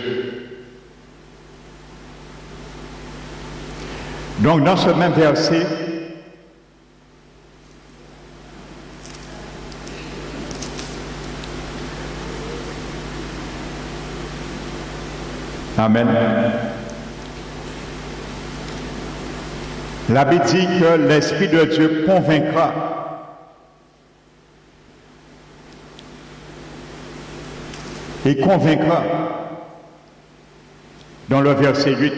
Donc, dans ce même verset, Amen. La Bible dit que l'Esprit de Dieu convaincra. Et convaincra. Dans le verset 8.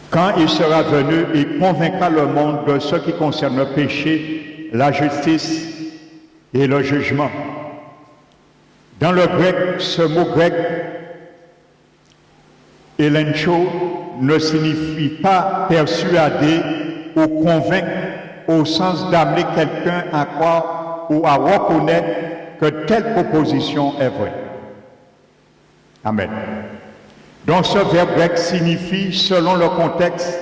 Quand il sera venu, il convaincra le monde de ce qui concerne le péché, la justice et le jugement. Dans le grec, ce mot grec, elencho, ne signifie pas persuader ou convaincre au sens d'amener quelqu'un à croire ou à reconnaître que telle proposition est vraie. Amen. Donc ce verbe grec signifie, selon le contexte,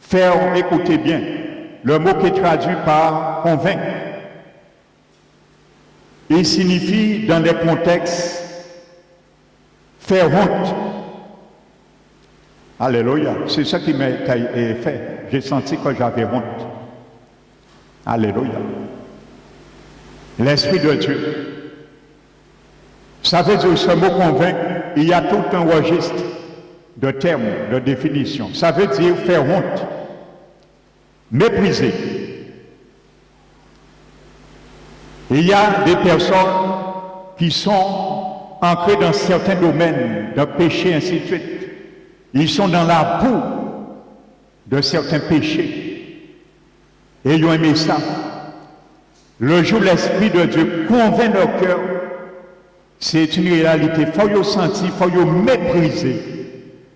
faire, écoutez bien, le mot qui est traduit par convaincre. Il signifie, dans des contextes, faire honte. Alléluia. C'est ça qui m'a fait. J'ai senti que j'avais honte. Alléluia. L'Esprit de Dieu. Ça veut dire, ce mot convaincre, il y a tout un registre de termes, de définitions. Ça veut dire faire honte, mépriser. Il y a des personnes qui sont ancrées dans certains domaines de péché, ainsi de suite. Ils sont dans la boue de certains péchés. Et ils ont aimé ça. Le jour où l'Esprit de Dieu convainc leur cœur, c'est une réalité. Il faut y sentir, il faut y mépriser.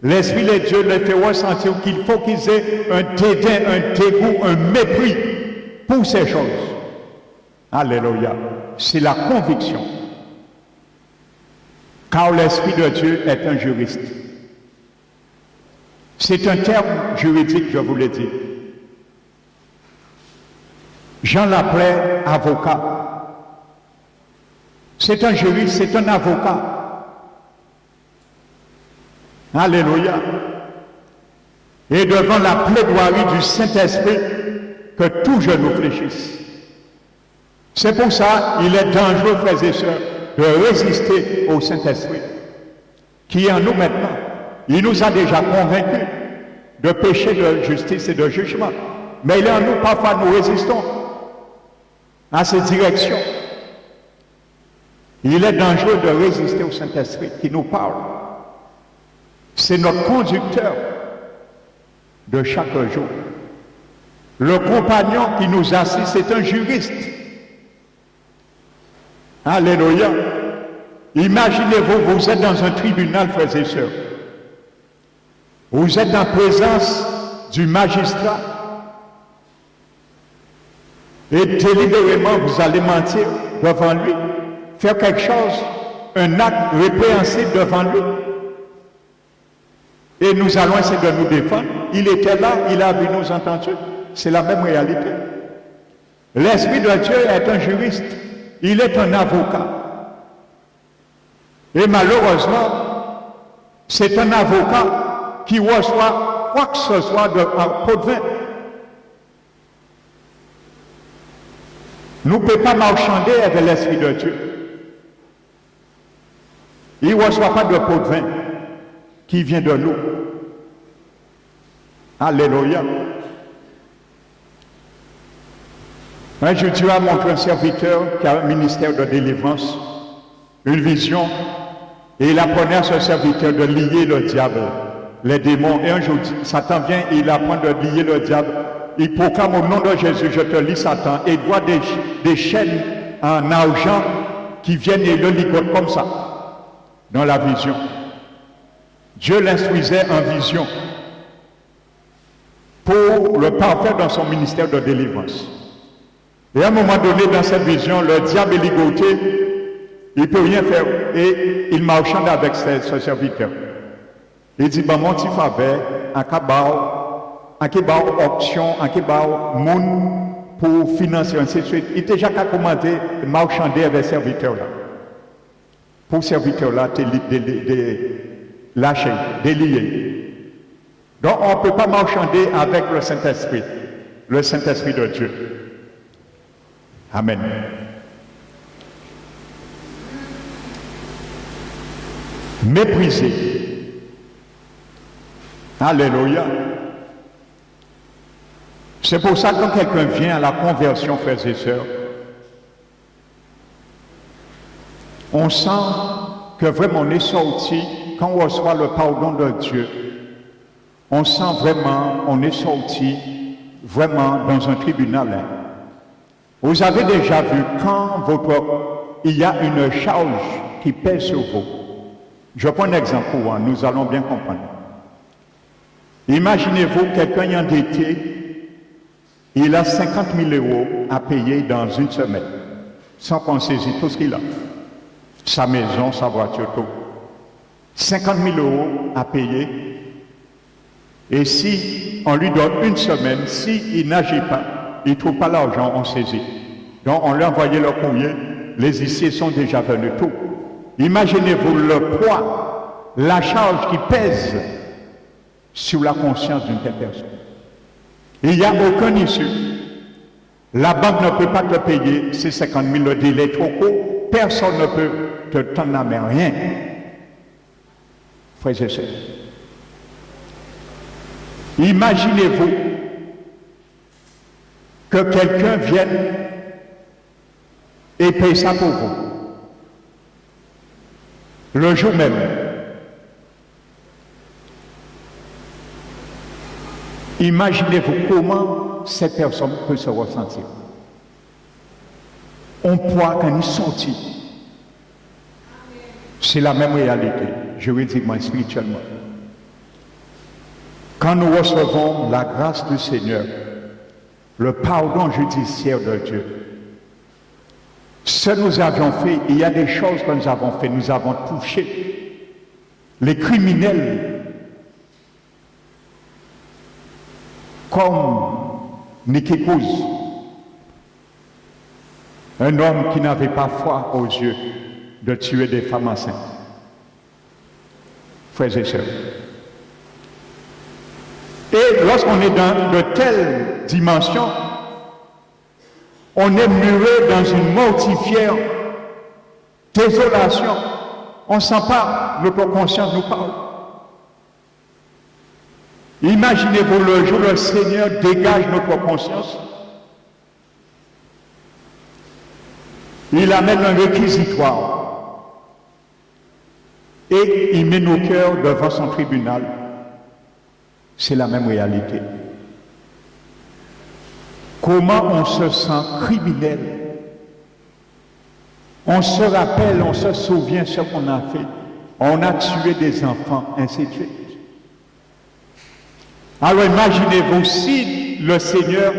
L'Esprit de Dieu les fait ressentir qu'il faut qu'ils aient un dédain, un dégoût, un mépris pour ces choses. Alléluia. C'est la conviction. Car l'Esprit de Dieu est un juriste. C'est un terme juridique, je vous l'ai dit. Jean l'appelait avocat. C'est un juriste, c'est un avocat. Alléluia. Et devant la plaidoirie du Saint-Esprit, que tout genou fléchisse. C'est pour ça qu'il est dangereux, frères et sœurs, de résister au Saint-Esprit, qui est en nous maintenant. Il nous a déjà convaincus de péché, de justice et de jugement. Mais il est en nous, parfois nous résistons à ces directions. Il est dangereux de résister au Saint-Esprit qui nous parle. C'est notre conducteur de chaque jour. Le compagnon qui nous assiste, c'est un juriste. Alléluia. Imaginez-vous, vous êtes dans un tribunal, frères et sœurs. Vous êtes en présence du magistrat. Et délibérément, vous allez mentir devant lui, faire quelque chose, un acte répréhensible devant lui. Et nous allons essayer de nous défendre. Il était là, il a vu nous entendu. C'est la même réalité. L'Esprit de Dieu est un juriste. Il est un avocat. Et malheureusement, c'est un avocat qui reçoit quoi que ce soit de pot de vin. Nous ne pouvons pas marchander avec l'Esprit de Dieu. Il ne reçoit pas de pot de vin qui vient de nous. Alléluia. Un jour, Dieu a montré un serviteur qui a un ministère de délivrance, une vision, et il apprenait à ce serviteur de lier le diable, les démons. Et un jour, Satan vient et il apprend de lier le diable. Il proclame au nom de Jésus, je te lis Satan, et il voit des chaînes en argent qui viennent et le ligotent comme ça, dans la vision. Dieu l'instruisait en vision pour le parfaire dans son ministère de délivrance. Et à un moment donné, dans cette vision, le diable est ligoté, il ne peut rien faire, et il marchande avec ce serviteur. Il dit, ben, mon petit faveur, en kebao option, en kebao moun pour financer, ainsi de suite. Il était déjà commandé de marchander avec ce serviteur-là. Pour ce serviteur-là, lâché, délié. Donc, on ne peut pas marchander avec le Saint-Esprit de Dieu. Amen. Mépriser. Alléluia. C'est pour ça que quand quelqu'un vient à la conversion, frères et sœurs, on sent que vraiment on est sorti, quand on reçoit le pardon de Dieu, on sent vraiment, on est sorti vraiment dans un tribunal. Hein. Vous avez déjà vu quand il y a une charge qui pèse sur vous. Je prends un exemple pour vous, nous allons bien comprendre. Imaginez-vous quelqu'un est endetté, il a 50 000 € à payer dans une semaine, sans qu'on saisisse tout ce qu'il a. Sa maison, sa voiture, tout. 50 000 € à payer. Et si on lui donne une semaine, s'il n'agit pas, il ne trouve pas l'argent, on saisit. Donc on lui a envoyé le courrier, les huissiers sont déjà venus, tout. Imaginez-vous le poids, la charge qui pèse sur la conscience d'une telle personne. Il n'y a aucun issue. La banque ne peut pas te payer ces 50 000, le délai est trop court, personne ne peut te tendre la main, rien. Frères et sœurs. Imaginez-vous que quelqu'un vienne et paye ça pour vous. Le jour même. Imaginez-vous comment cette personne peut se ressentir. On poids quand il est sorti. C'est la même réalité, juridiquement et spirituellement. Quand nous recevons la grâce du Seigneur, le pardon judiciaire de Dieu, ce que nous avions fait, il y a des choses que nous avons fait, nous avons touché les criminels comme Nicky Cruz, un homme qui n'avait pas foi aux yeux de tuer des femmes enceintes. Frères et sœurs, Et lorsqu'on est dans de telles dimensions, on est muré dans une mortifière désolation. On ne sent pas, notre conscience nous parle. Imaginez-vous le jour où le Seigneur dégage notre conscience. Il amène un réquisitoire et il met nos cœurs devant son tribunal. C'est la même réalité. Comment on se sent criminel? On se rappelle, on se souvient ce qu'on a fait. On a tué des enfants, ainsi de suite. Alors imaginez-vous si le Seigneur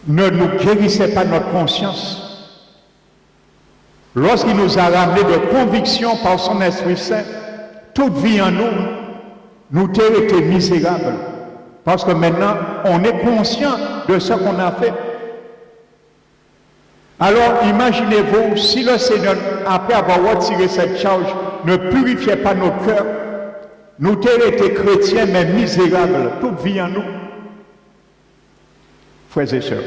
ne nous guérissait pas notre conscience. Lorsqu'il nous a ramené de conviction par son Esprit Saint, toute vie en nous, nous avons été misérables. Parce que maintenant, on est conscient de ce qu'on a fait. Alors, imaginez-vous, si le Seigneur, après avoir retiré cette charge, ne purifiait pas notre cœur, nous avons été chrétiens, mais misérables, toute vie en nous. Frères et sœurs,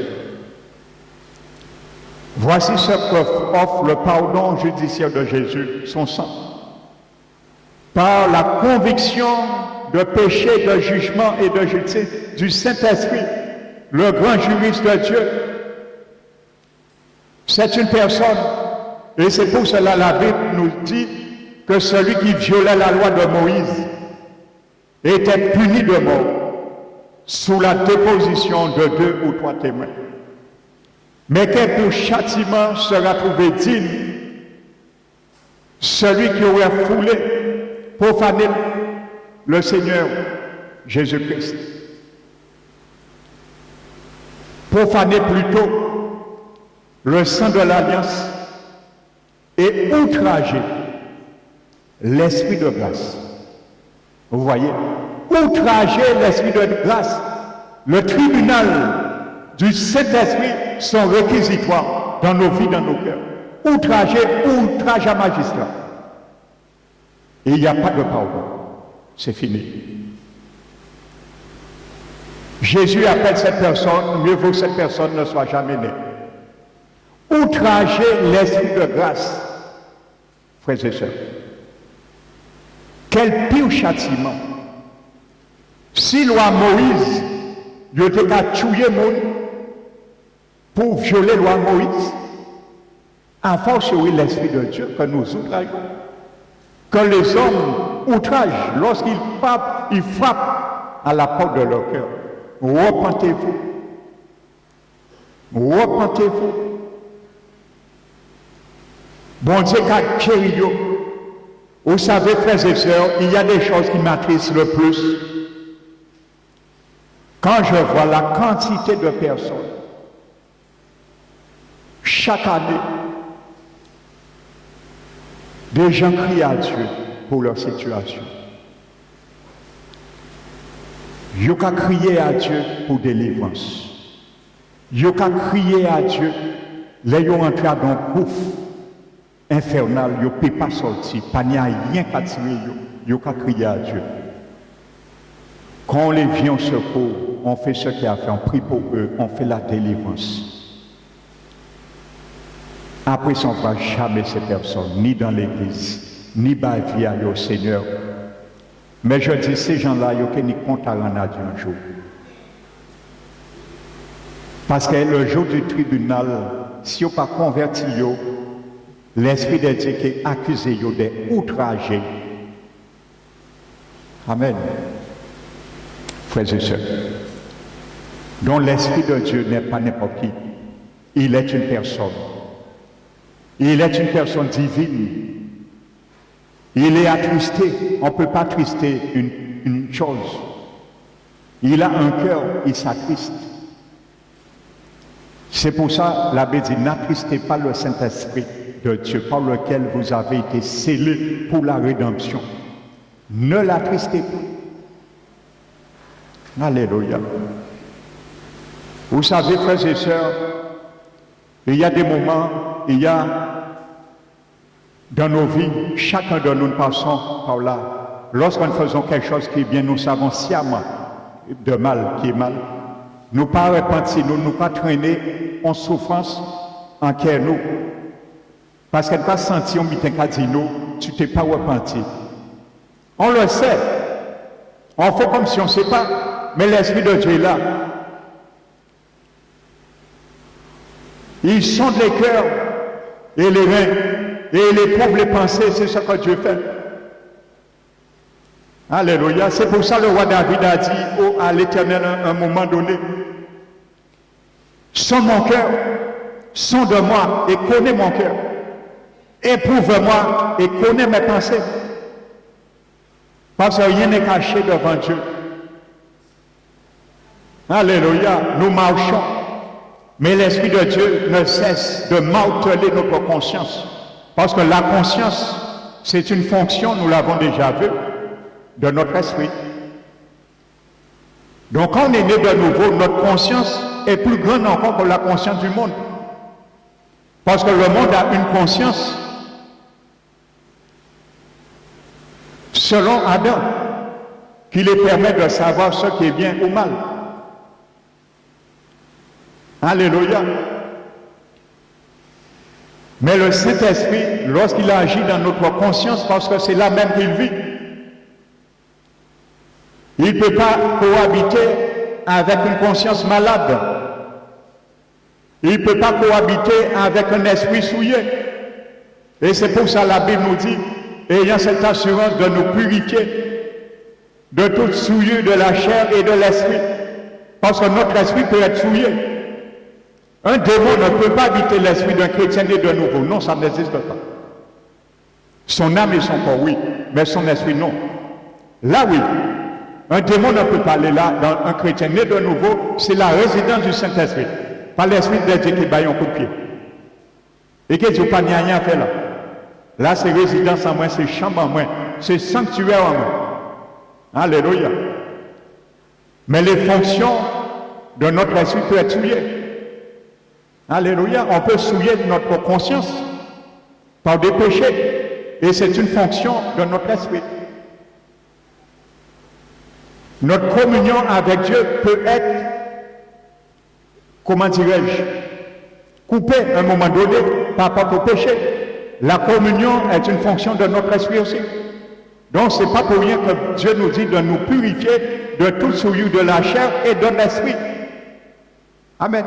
voici ce qu'offre le pardon judiciaire de Jésus, son sang. Par la conviction de péché, de jugement et de justice du Saint-Esprit, le grand juriste de Dieu. C'est une personne, et c'est pour cela la Bible nous dit que celui qui violait la loi de Moïse était puni de mort sous la déposition de 2 ou 3 témoins. Mais quel pour châtiment sera trouvé digne celui qui aurait foulé, profané le Seigneur Jésus-Christ. Profaner plutôt le sang de l'Alliance et outrager l'Esprit de grâce. Vous voyez, outrager l'Esprit de grâce, le tribunal du Saint-Esprit, son réquisitoire dans nos vies, dans nos cœurs. Outrager, outrage à magistrat. Et il n'y a pas de pardon. C'est fini. Jésus appelle cette personne, mieux vaut que cette personne ne soit jamais née. Outrager l'Esprit de grâce, frères et sœurs. Quel pire châtiment. Si loi Moïse, il était qu'à tuer monde pour violer loi Moïse, à force oui l'Esprit de Dieu que nous outrageons. Quand les hommes outragent, lorsqu'ils frappent, ils frappent à la porte de leur cœur. Repentez-vous. Repentez-vous. Bon Dieu, qu'a vous savez, frères et sœurs, il y a des choses qui m'attristent le plus. Quand je vois la quantité de personnes, chaque année, des gens crient à Dieu pour leur situation. Ils ont crié à Dieu pour délivrance. Ils ont crié à Dieu, les ont entré dans un gouffre infernal, ils ne peuvent pas sortir, pas n'y a rien qu'à tirer, ils ont crié à Dieu. Quand on les vient au secours, on fait ce qu'il y a fait, on prie pour eux, on fait la délivrance. Après, on ne voit jamais ces personnes, ni dans l'église, ni dans la vie au Seigneur. Mais je dis, ces gens-là, ils ont ni compte à rendre à Dieu un jour. Parce que le jour du tribunal, si on n'a pas converti, l'Esprit de Dieu qui est accusé d'outrager. Amen. Frères et sœurs, dont l'Esprit de Dieu n'est pas n'importe qui. Il est une personne. Il est une personne divine. Il est attristé. On ne peut pas attrister une chose. Il a un cœur, il s'attriste. C'est pour ça, la Bible dit, n'attristez pas le Saint-Esprit de Dieu par lequel vous avez été scellés pour la rédemption. Ne l'attristez pas. Alléluia. Vous savez, frères et sœurs, il y a des moments, il y a dans nos vies, chacun de nous passons par là. lorsque nous faisons quelque chose qui est bien, nous savons sciemment de mal qui est mal. Nous ne pas repentir, nous ne pas traîner en souffrance en cœur nous. Parce qu'elle va sentir, tu ne t'es pas repenti. On le sait. On fait comme si on ne sait pas. Mais l'Esprit de Dieu est là. Il sonde les cœurs et les reins. Et il éprouve les pensées. C'est ce que Dieu fait. Alléluia. C'est pour ça que le roi David a dit à l'Éternel à un moment donné, sonde mon cœur, sonde-moi et connais mon cœur. Éprouve-moi et connais mes pensées. Parce que rien n'est caché devant Dieu. Alléluia. Nous marchons. Mais l'Esprit de Dieu ne cesse de marteler notre conscience. Parce que la conscience, c'est une fonction, nous l'avons déjà vu, de notre esprit. Donc quand on est né de nouveau, notre conscience est plus grande encore que la conscience du monde. Parce que le monde a une conscience selon Adam, qui lui permet de savoir ce qui est bien ou mal. Alléluia. Mais le Saint-Esprit, lorsqu'il agit dans notre conscience, parce que c'est là même qu'il vit, il ne peut pas cohabiter avec une conscience malade. Il ne peut pas cohabiter avec un esprit souillé. Et c'est pour ça que la Bible nous dit, ayant cette assurance de nous purifier de toute souillure de la chair et de l'esprit. Parce que notre esprit peut être souillé. Un démon ne peut pas habiter l'esprit d'un chrétien né de nouveau. Non, ça n'existe pas. Son âme et son corps, oui, mais son esprit, non. Là, oui. Un démon ne peut pas aller là, dans un chrétien né de nouveau, c'est la résidence du Saint-Esprit. Pas l'esprit de Dieu qui baille un coup de pied. Et que Dieu n'a rien à faire là. Là, c'est résidence en moi, c'est chambre en moi, c'est sanctuaire en moi. Alléluia. Mais les fonctions de notre esprit peuvent être souillées. Alléluia. On peut souiller notre conscience par des péchés. Et c'est une fonction de notre esprit. Notre communion avec Dieu peut être, comment dirais-je, coupée à un moment donné par rapport au péché. La communion est une fonction de notre esprit aussi. Donc, ce n'est pas pour rien que Dieu nous dit de nous purifier de toute souillure de la chair et de l'esprit. Amen.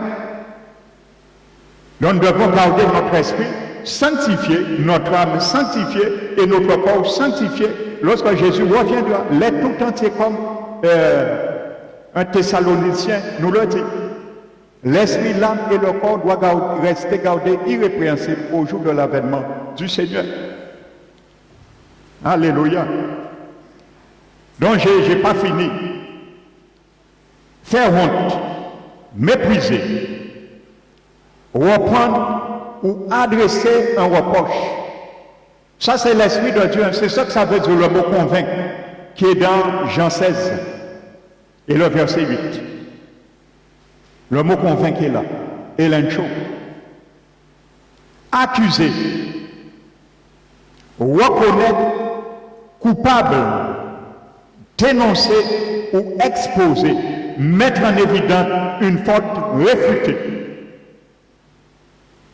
Donc, nous devons garder notre esprit sanctifié, notre âme sanctifiée et notre corps sanctifié. Lorsque Jésus reviendra, l'être tout entier comme un Thessalonicien nous le dit. L'esprit, l'âme et le corps doivent rester gardés irrépréhensibles au jour de l'avènement du Seigneur. Alléluia. Donc, je n'ai pas fini. Faire honte, mépriser, reprendre ou adresser un reproche. Ça, c'est l'Esprit de Dieu. C'est ça que ça veut dire le mot convaincre, qui est dans Jean 16 et le verset 8. Le mot convaincre est là. Elencho. Accuser. Reconnaître coupable. Dénoncer ou exposer. Mettre en évidence une faute réfutée.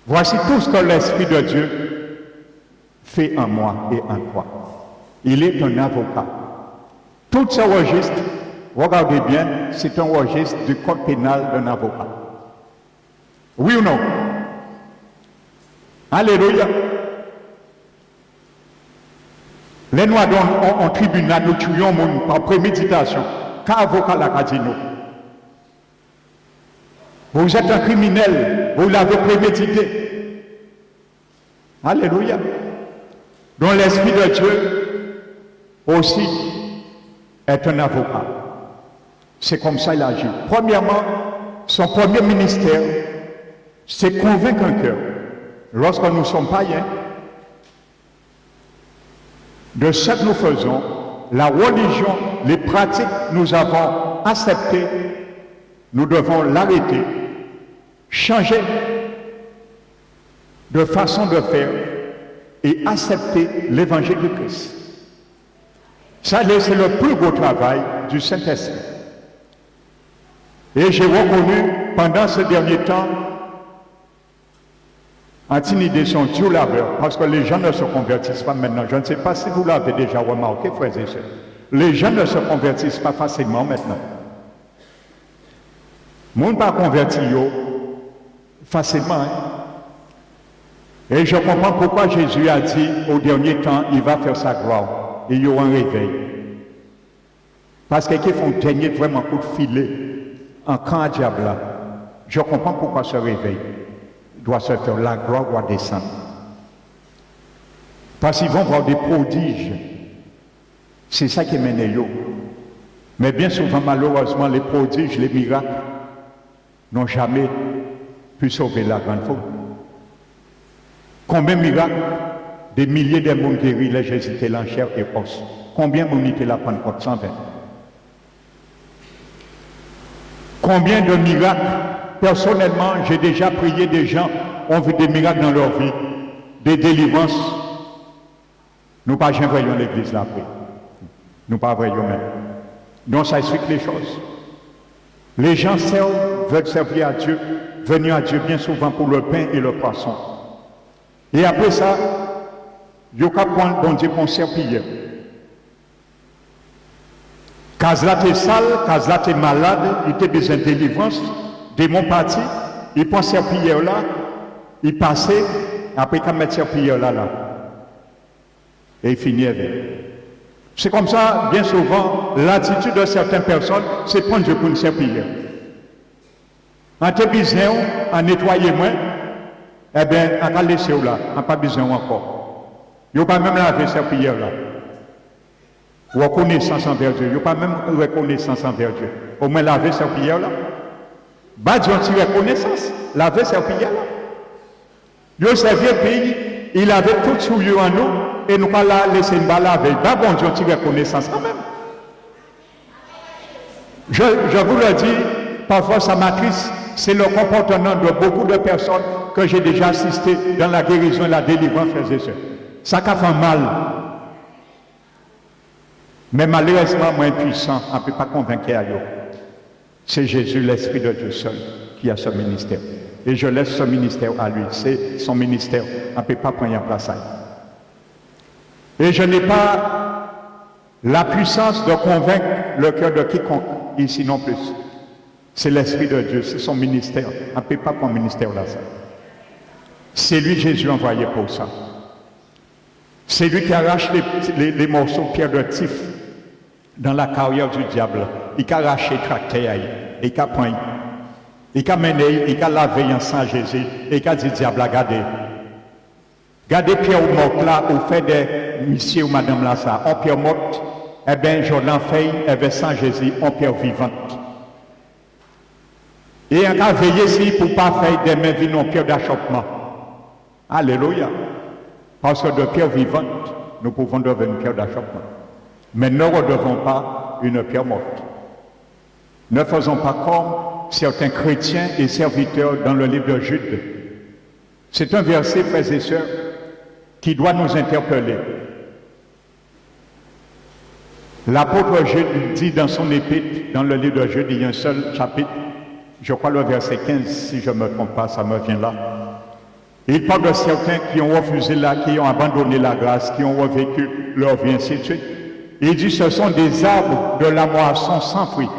Voici tout ce que l'Esprit de Dieu fait en moi et en toi. Il est un avocat. Tout ce registre, regardez bien, c'est un registre du code pénal d'un avocat. Oui ou non? Alléluia. Les noirs en tribunal, nous tuons par préméditation. Qu'avocat l'a dit nous? Vous êtes un criminel, vous l'avez prémédité. Alléluia. Donc l'Esprit de Dieu aussi est un avocat. C'est comme ça qu'il agit. Premièrement, son premier ministère, c'est convaincre un cœur. Lorsque nous sommes païens, de ce que nous faisons, la religion, les pratiques que nous avons acceptées, nous devons l'arrêter, changer de façon de faire et accepter l'évangile de Christ. Ça, c'est le plus beau travail du Saint-Esprit. Et j'ai reconnu pendant ce dernier temps, intimider son Dieu labeur, parce que les gens ne se convertissent pas maintenant. Je ne sais pas si vous l'avez déjà remarqué, frères et sœurs. Les gens ne se convertissent pas facilement maintenant. Monde pas converti facilement. Hein? Et je comprends pourquoi Jésus a dit au dernier temps, il va faire sa gloire. Et il y aura un réveil. Parce qu'ils font gagner vraiment coup de filet en camp à diable là. Je comprends pourquoi ce réveil doit se faire, la gloire doit descendre. Parce qu'ils vont voir des prodiges. C'est ça qui mène eux. Mais bien souvent, malheureusement, les prodiges, les miracles n'ont jamais pu sauver la grande foule. Combien de miracles, des milliers de monde guéris, les Jésus étaient en chair et os. Combien de monde étaient la Pentecôte 120? Combien de miracles? Personnellement, j'ai déjà prié, des gens ont vu des miracles dans leur vie, des délivrances. Nous pas jamais voyons l'église là après. Nous pas voyons même. Donc ça explique les choses. Les gens veulent servir à Dieu, venir à Dieu bien souvent pour le pain et le poisson. Et après ça, ils ont qu'à prendre bon Dieu pour servir. Quand là t'es sale, quand là t'es malade, il t'a besoin de délivrance, démon parti, il prend servir là, il passe, après qu'il met servir là. Et il finit avec. C'est comme ça, bien souvent, l'attitude de certaines personnes, c'est prendre Dieu pour une servir. En te besoin, en nettoyer moins, eh bien, on va laisser là, on n'a pas besoin encore. Il n'y a pas même laver servir là. Reconnaissance envers Dieu. Il n'y a pas même reconnaissance envers Dieu. Au moins laver servir là. Bah, Dieu a reconnaissance. Laver servir là. Dieu servi le pays, il avait tout souillé en nous, et nous pas là laisser une balle laver. Bah, bon Dieu a reconnaissance quand même. Je vous le dis, parfois ça m'attriste, c'est le comportement de beaucoup de personnes que j'ai déjà assisté dans la guérison et la délivrance, frères et sœurs. Ça a fait mal. Mais malheureusement, moi impuissant, on ne peut pas convaincre à eux. C'est Jésus, l'Esprit de Dieu seul, qui a ce ministère. Et je laisse ce ministère à lui. C'est son ministère. On ne peut pas prendre en place ça. Et je n'ai pas la puissance de convaincre le cœur de quiconque ici non plus. C'est l'Esprit de Dieu, c'est son ministère. On ne peut pas prendre ministère là. C'est lui Jésus envoyé pour ça. C'est lui qui arrache les morceaux de pierre de tif dans la carrière du diable. Il a arraché le tracteur, il a pris, il a mené, il a lavé en sang Jésus, et il a dit diable, regardez. Regardez Pierre morte là, au fait de monsieur ou madame là, ça. En Pierre morte, eh bien, Jordan fait, avec sang Jésus, en Pierre vivante. Et on a veillé ici pour ne pas faire des mains vives en pierre d'achoppement. Alléluia. Parce que de pierre vivante, nous pouvons devenir une pierre d'achoppement. Mais ne redevons pas une pierre morte. Ne faisons pas comme certains chrétiens et serviteurs dans le livre de Jude. C'est un verset, frères et sœurs, qui doit nous interpeller. L'apôtre Jude dit dans son épître, dans le livre de Jude, il y a un seul chapitre, je crois le verset 15, si je ne me trompe pas, ça me vient là. Il parle de certains qui ont refusé qui ont abandonné la grâce, qui ont revécu leur vie, ainsi de suite. Il dit ce sont des arbres de la moisson sans fruit.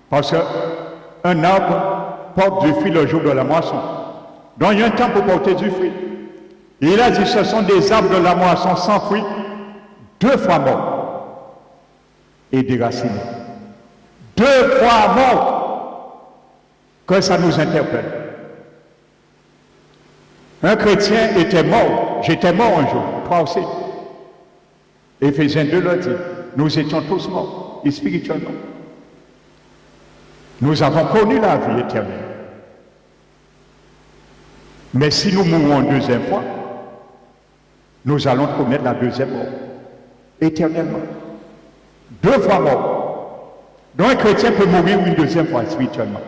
Parce qu'un arbre porte du fruit le jour de la moisson. Donc il y a un temps pour porter du fruit. Et il a dit ce sont des arbres de la moisson sans fruit, 2 fois morts et déracinés. 2 fois morts. Que ça nous interpelle. Un chrétien était mort, j'étais mort un jour, toi aussi. Éphésiens 2 le dit, nous étions tous morts, et spirituellement. Nous avons connu la vie éternelle. Mais si nous mourons une deuxième fois, nous allons connaître la deuxième mort, éternellement. 2 fois mort. Donc un chrétien peut mourir une deuxième fois spirituellement.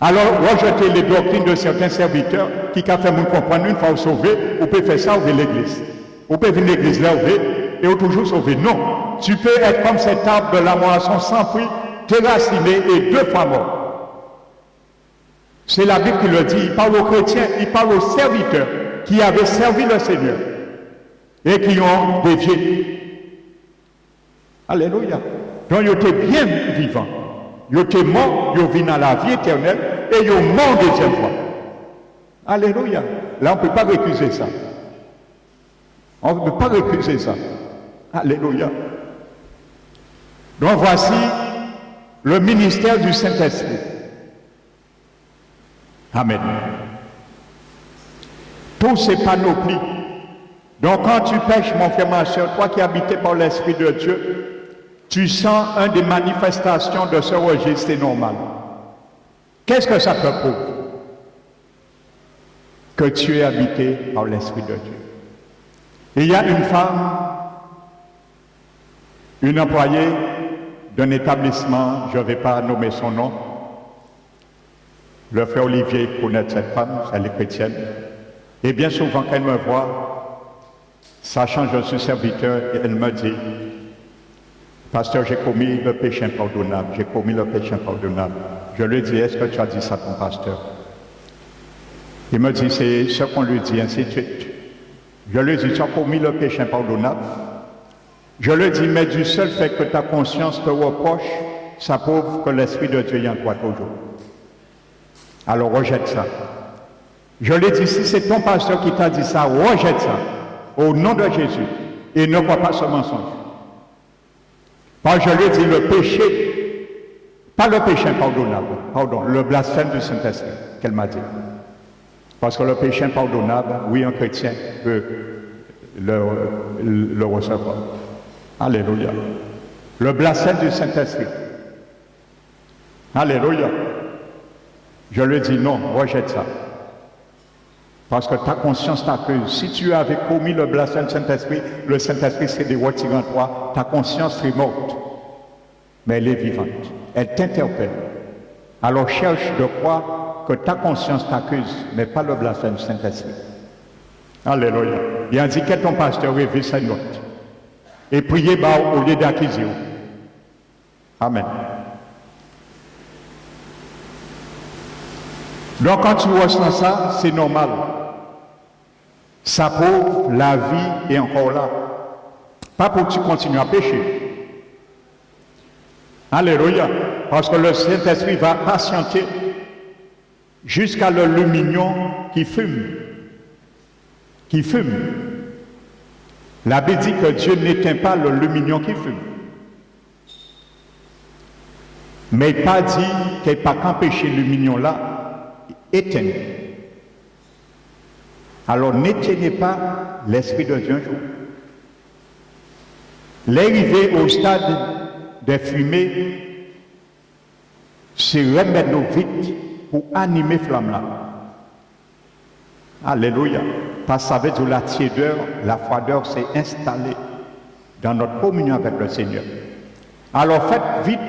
Alors, rejeter les doctrines de certains serviteurs qui ont fait nous comprendre une fois sauvé, on peut faire ça, ouvrir l'église. On peut venir l'église là, ouvrir, et on toujours sauver. Non. tu peux être comme cet arbre de la moisson sans fruit, déraciné et 2 fois mort. C'est la Bible qui le dit. Il parle aux chrétiens, il parle aux serviteurs qui avaient servi le Seigneur et qui ont dévié. Alléluia. Donc, ils étaient bien vivants. Ils étaient morts, ils viennent à la vie éternelle et ils ont mort deuxième fois. Alléluia. Là, on ne peut pas récuser ça. On ne peut pas récuser ça. Alléluia. Donc, voici le ministère du Saint-Esprit. Amen. Tous ces panoplies. Donc, quand tu pêches, mon frère, ma soeur, toi qui habitais par l'Esprit de Dieu, tu sens une des manifestations de ce registre, c'est normal. Qu'est-ce que ça te prouve? Que tu es habité par l'Esprit de Dieu. Il y a une femme, une employée d'un établissement, je ne vais pas nommer son nom. Le frère Olivier connaît cette femme, elle est chrétienne. Et bien souvent, quand elle me voit, sachant que je suis serviteur, elle me dit, pasteur, j'ai commis le péché impardonnable, j'ai commis le péché impardonnable. Je lui dis, est-ce que tu as dit ça à ton pasteur? Il me dit, c'est ce qu'on lui dit, ainsi de suite. Je lui dis, tu as commis le péché impardonnable. Je lui dis, mais du seul fait que ta conscience te reproche, ça prouve que l'Esprit de Dieu est en toi toujours. Alors rejette ça. Je lui dis, si c'est ton pasteur qui t'a dit ça, rejette ça. Au nom de Jésus. Et ne crois pas ce mensonge. Parce que je lui dis, le péché, pas le péché impardonnable, pardon, le blasphème du Saint-Esprit, qu'elle m'a dit. Parce que le péché impardonnable, oui, un chrétien peut le recevoir. Alléluia. Le blasphème du Saint-Esprit. Alléluia. Je lui dis non, rejette ça. Parce que ta conscience t'accuse. Si tu avais commis le blasphème du Saint-Esprit, le Saint-Esprit serait retiré en toi, ta conscience serait morte. Mais elle est vivante. Elle t'interpelle. Alors cherche de quoi que ta conscience t'accuse, mais pas le blasphème du Saint-Esprit. Alléluia. Il a dit que ton pasteur révèle sa note. Et priez au lieu d'accuser. Amen. Donc quand tu ressens ça, c'est normal. Ça prouve la vie est encore là. Pas pour que tu continues à pécher. Alléluia. Parce que le Saint-Esprit va patienter jusqu'à le lumignon qui fume. Qui fume. La Bible dit que Dieu n'éteint pas le lumignon qui fume. Mais il n'a pas dit qu'il n'y a pas qu'empêcher le lumignon là. Éteigne. Alors n'éteignez pas l'Esprit de Dieu un jour. L'arrivée au stade des fumées, c'est remettre nos vite pour animer flamme là. Alléluia. Parce que ça veut dire la tiédeur, la froideur s'est installée dans notre communion avec le Seigneur. Alors faites vite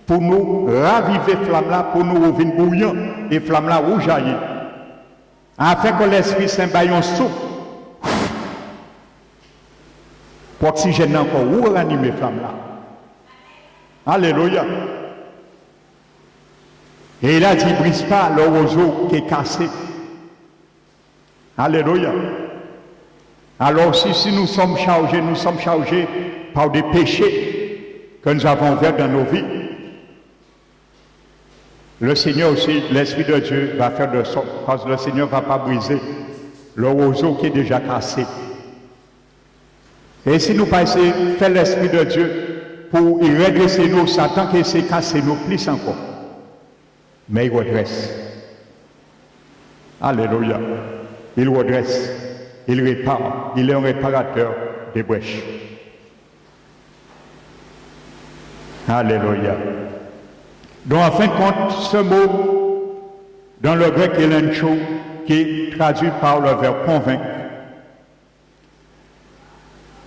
pour nous raviver flamme là, pour nous revenir bouillant et flamme là rougeailler. Afin que l'Esprit Saint baille un souffle pour oxygéner encore ou ranimer flamme là. Alléluia. Et il a dit, brise pas le roseau qui est cassé. Alléluia. Alors si nous sommes chargés par des péchés que nous avons ouverts dans nos vies. Le Seigneur aussi, l'Esprit de Dieu va faire de sorte, parce que le Seigneur ne va pas briser le roseau qui est déjà cassé. Et si nous passons faire l'Esprit de Dieu pour y redresser nous, Satan qui s'est cassé nous plus encore. Mais il redresse. Alléluia. Il redresse. Il répare. Il est un réparateur des brèches. Alléluia. Donc, en fin de compte, ce mot, dans le grec elencho, qui est traduit par le verbe convaincre,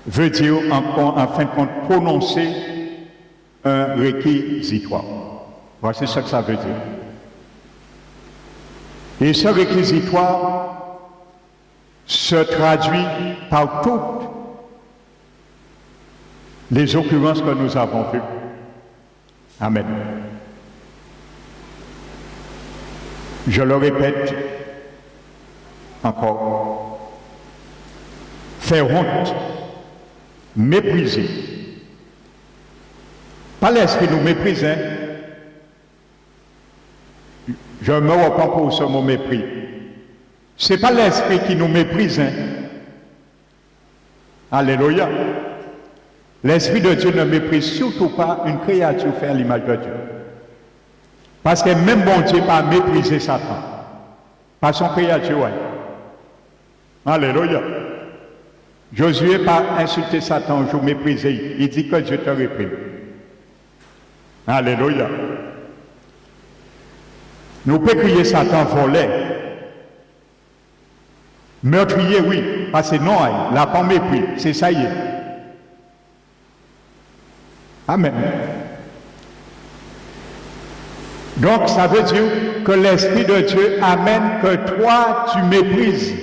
veut dire, en fin de compte, prononcer un réquisitoire. Voici ce que ça veut dire. Et ce réquisitoire se traduit par toute les occurrences que nous avons vues. Amen. Je le répète encore. Faire honte, mépriser. Pas l'esprit nous méprise, hein? Je me repens pour ce mot mépris. Ce n'est pas l'esprit qui nous méprise, hein? Alléluia. L'Esprit de Dieu ne méprise surtout pas une créature faite à l'image de Dieu. Parce que même bon Dieu n'a pas méprisé Satan. Par son créature, ouais. Alléluia. Josué n'a pas insulté Satan, je méprisé. Il dit que Dieu te réprime. Alléluia. Nous pouvons crier Satan volé. Meurtrier, oui. Parce que non, il n'a pas mépris. C'est ça y est. Amen. Donc, ça veut dire que l'Esprit de Dieu amène que toi, tu méprises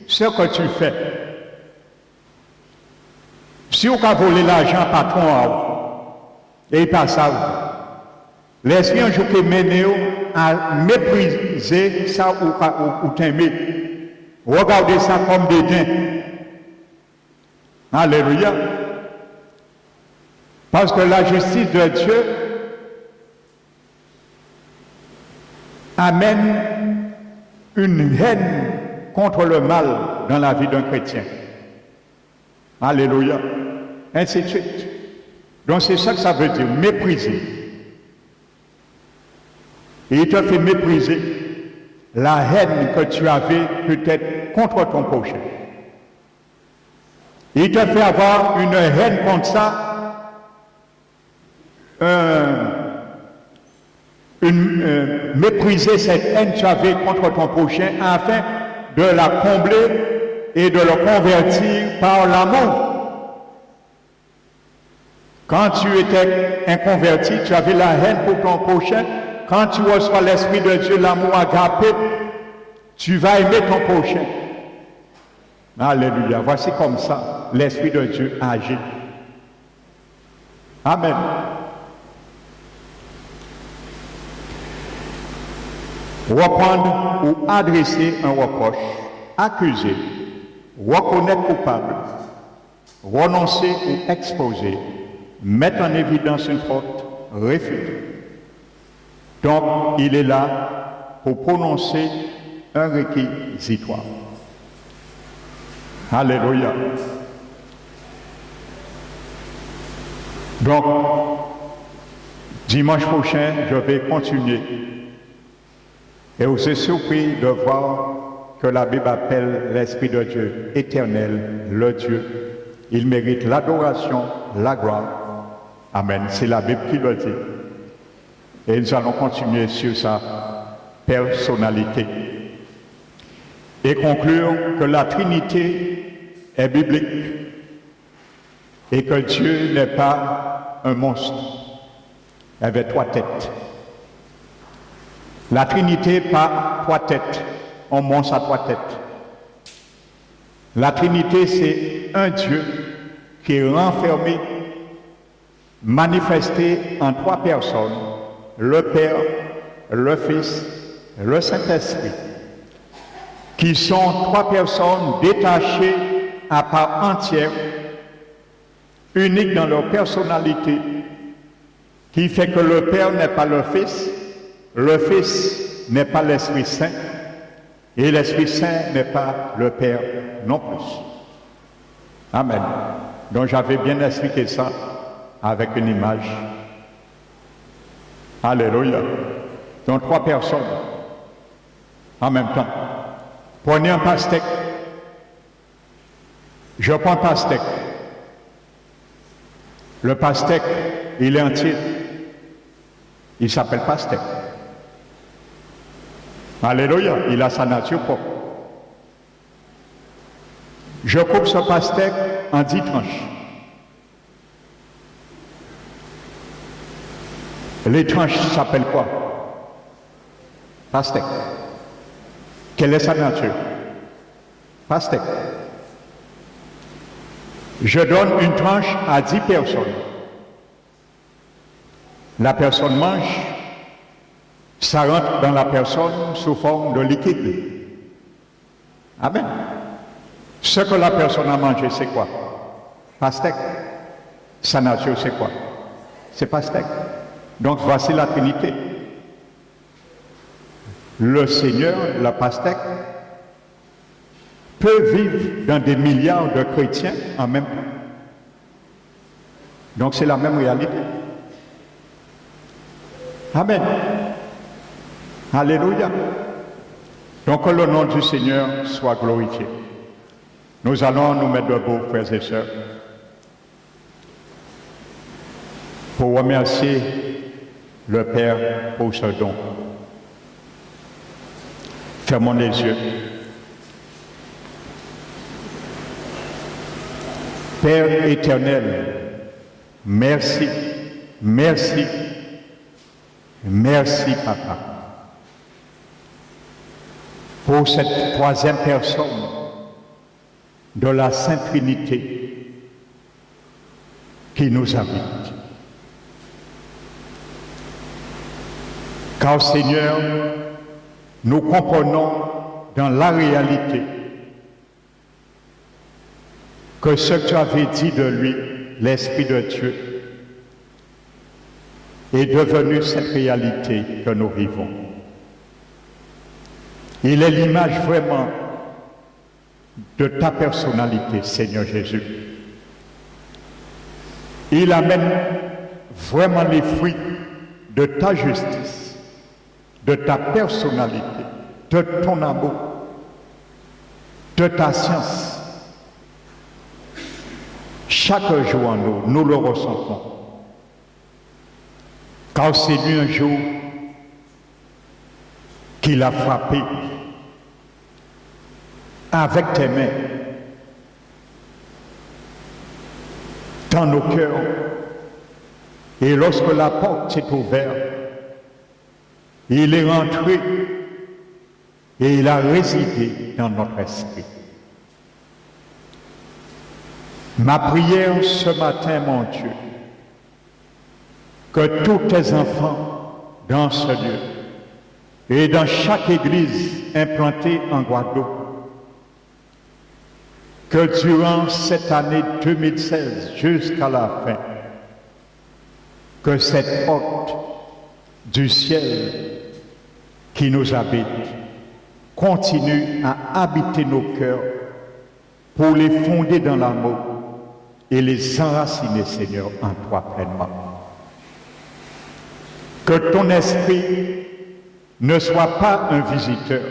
ce que tu fais. Si on a volé l'argent patron, et pas ça, l'Esprit un jour qui mène à mépriser ça ou t'aimer. Regardez ça comme dédain. Alléluia. Parce que la justice de Dieu amène une haine contre le mal dans la vie d'un chrétien. Alléluia. Ainsi de suite. Donc c'est ça que ça veut dire, mépriser. Et il te fait mépriser la haine que tu avais peut-être contre ton prochain. Il te fait avoir une haine contre ça, mépriser cette haine que tu avais contre ton prochain afin de la combler et de le convertir par l'amour. Quand tu étais inconverti, tu avais la haine pour ton prochain. Quand tu reçois l'Esprit de Dieu, l'amour agapé, tu vas aimer ton prochain. Alléluia. Voici comme ça, l'Esprit de Dieu agit. Amen. Reprendre ou adresser un reproche, accuser, reconnaître coupable, renoncer ou exposer, mettre en évidence une faute, réfuter. Donc, il est là pour prononcer un réquisitoire. Alléluia. Donc, dimanche prochain, je vais continuer. Et vous êtes surpris de voir que la Bible appelle l'Esprit de Dieu éternel, le Dieu. Il mérite l'adoration, la gloire. Amen. C'est la Bible qui le dit. Et nous allons continuer sur sa personnalité. Et conclure que la Trinité est biblique et que Dieu n'est pas un monstre avec 3 têtes. La Trinité pas 3 têtes, un monstre à 3 têtes. La Trinité, c'est un Dieu qui est renfermé, manifesté en 3 personnes, le Père, le Fils, le Saint-Esprit, qui sont 3 personnes détachées à part entière, uniques dans leur personnalité, qui fait que le Père n'est pas le Fils n'est pas l'Esprit Saint, et l'Esprit Saint n'est pas le Père non plus. Amen. Donc j'avais bien expliqué ça avec une image. Alléluia. Donc 3 personnes en même temps. Prenez un pastèque. Je prends un pastèque. Le pastèque, il est entier. Il s'appelle pastèque. Alléluia. Il a sa nature propre. Je coupe ce pastèque en 10 tranches. Les tranches s'appellent quoi? Pastèque. Quelle est sa nature? Pastèque. Je donne une tranche à 10 personnes. La personne mange, ça rentre dans la personne sous forme de liquide. Amen. Ce que la personne a mangé, c'est quoi? Pastèque. Sa nature, c'est quoi? C'est pastèque. Donc voici la Trinité. Le Seigneur, la pastèque, peut vivre dans des milliards de chrétiens en même temps. Donc c'est la même réalité. Amen. Alléluia. Donc que le nom du Seigneur soit glorifié. Nous allons nous mettre debout, frères et sœurs, pour remercier le Père pour ce don. Fermons les yeux. Père éternel, merci, merci, merci Papa, pour cette troisième personne de la Sainte Trinité qui nous habite. Car Seigneur, nous comprenons dans la réalité que ce que tu avais dit de lui, l'Esprit de Dieu, est devenu cette réalité que nous vivons. Il est l'image vraiment de ta personnalité, Seigneur Jésus. Il amène vraiment les fruits de ta justice, de ta personnalité, de ton amour, de ta science. Chaque jour en nous, nous le ressentons. Car c'est lui un jour qu'il a frappé avec tes mains dans nos cœurs. Et lorsque la porte s'est ouverte, il est rentré et il a résidé dans notre esprit. Ma prière ce matin, mon Dieu, que tous tes enfants dans ce lieu et dans chaque église implantée en Guadeloupe, que durant cette année 2016 jusqu'à la fin, que cette porte du ciel qui nous habite continue à habiter nos cœurs pour les fonder dans l'amour et les enraciner, Seigneur, en toi pleinement. Que ton esprit ne soit pas un visiteur,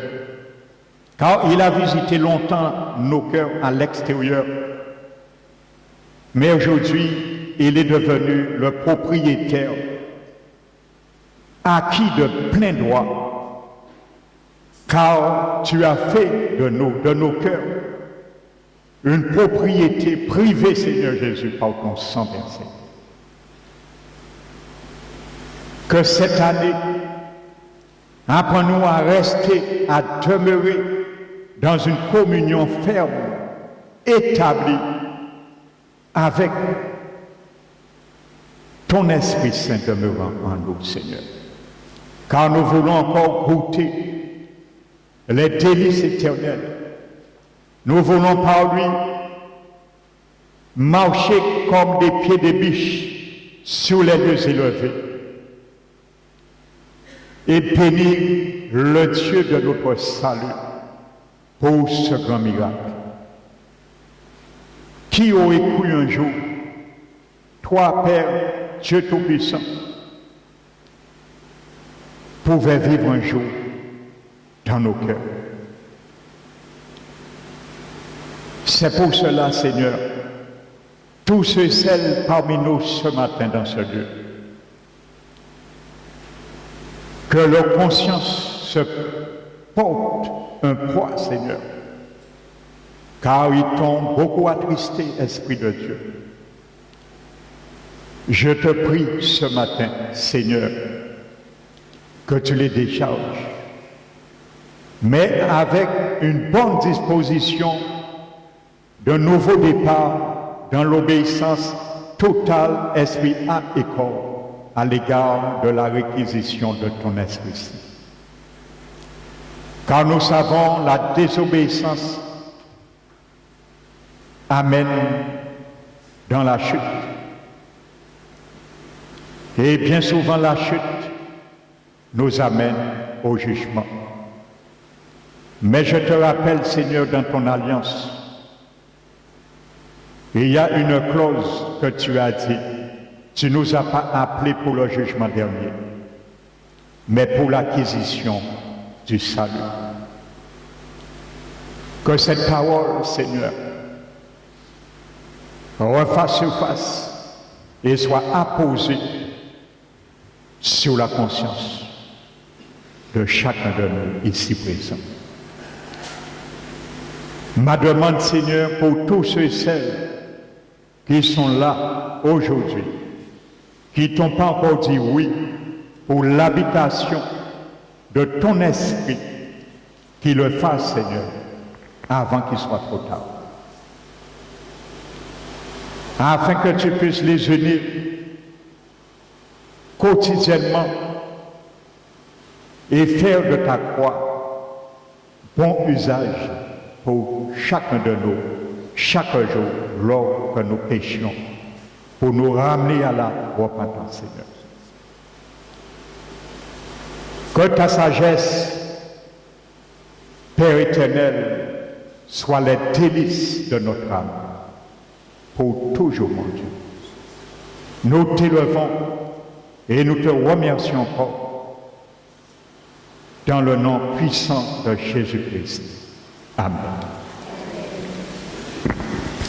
car il a visité longtemps nos cœurs à l'extérieur, mais aujourd'hui, il est devenu le propriétaire acquis de plein droit, car tu as fait de nos cœurs une propriété privée, Seigneur Jésus, par ton sang versé. Que cette année, apprends-nous à rester, à demeurer dans une communion ferme, établie avec ton Esprit Saint demeurant en nous, Seigneur. Car nous voulons encore goûter les délices éternels. Nous voulons par lui marcher comme des pieds de biche sur les lieux élevés et bénir le Dieu de notre salut pour ce grand miracle. Qui aurait cru un jour, toi, Père, Dieu Tout-Puissant, pouvais vivre un jour dans nos cœurs. C'est pour cela, Seigneur, tous ceux et celles parmi nous ce matin dans ce lieu, que leur conscience se porte un poids, Seigneur, car ils t'ont beaucoup attristé, Esprit de Dieu. Je te prie ce matin, Seigneur, que tu les décharges, mais avec une bonne disposition de nouveau départ dans l'obéissance totale, esprit, âme et corps, à l'égard de la réquisition de ton Esprit Saint. Car nous savons la désobéissance amène dans la chute. Et bien souvent la chute nous amène au jugement. Mais je te rappelle, Seigneur, dans ton alliance, il y a une clause que tu as dit. Tu ne nous as pas appelés pour le jugement dernier, mais pour l'acquisition du salut. Que cette parole, Seigneur, refasse surface et soit apposée sur la conscience de chacun de nous ici présents. Ma demande, Seigneur, pour tous ceux et celles qui sont là aujourd'hui, qui t'ont pas encore dit oui pour l'habitation de ton esprit, qui le fasse, Seigneur, avant qu'il soit trop tard. Afin que tu puisses les unir quotidiennement et faire de ta croix bon usage pour chacun de nous, chaque jour, lors que nous péchions, pour nous ramener à la repentance, Seigneur. Que ta sagesse, Père éternel, soit les délices de notre âme, pour toujours, mon Dieu. Nous t'élevons et nous te remercions encore, dans le nom puissant de Jésus-Christ. Amen.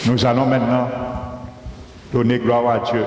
Nous allons maintenant donner gloire à Dieu.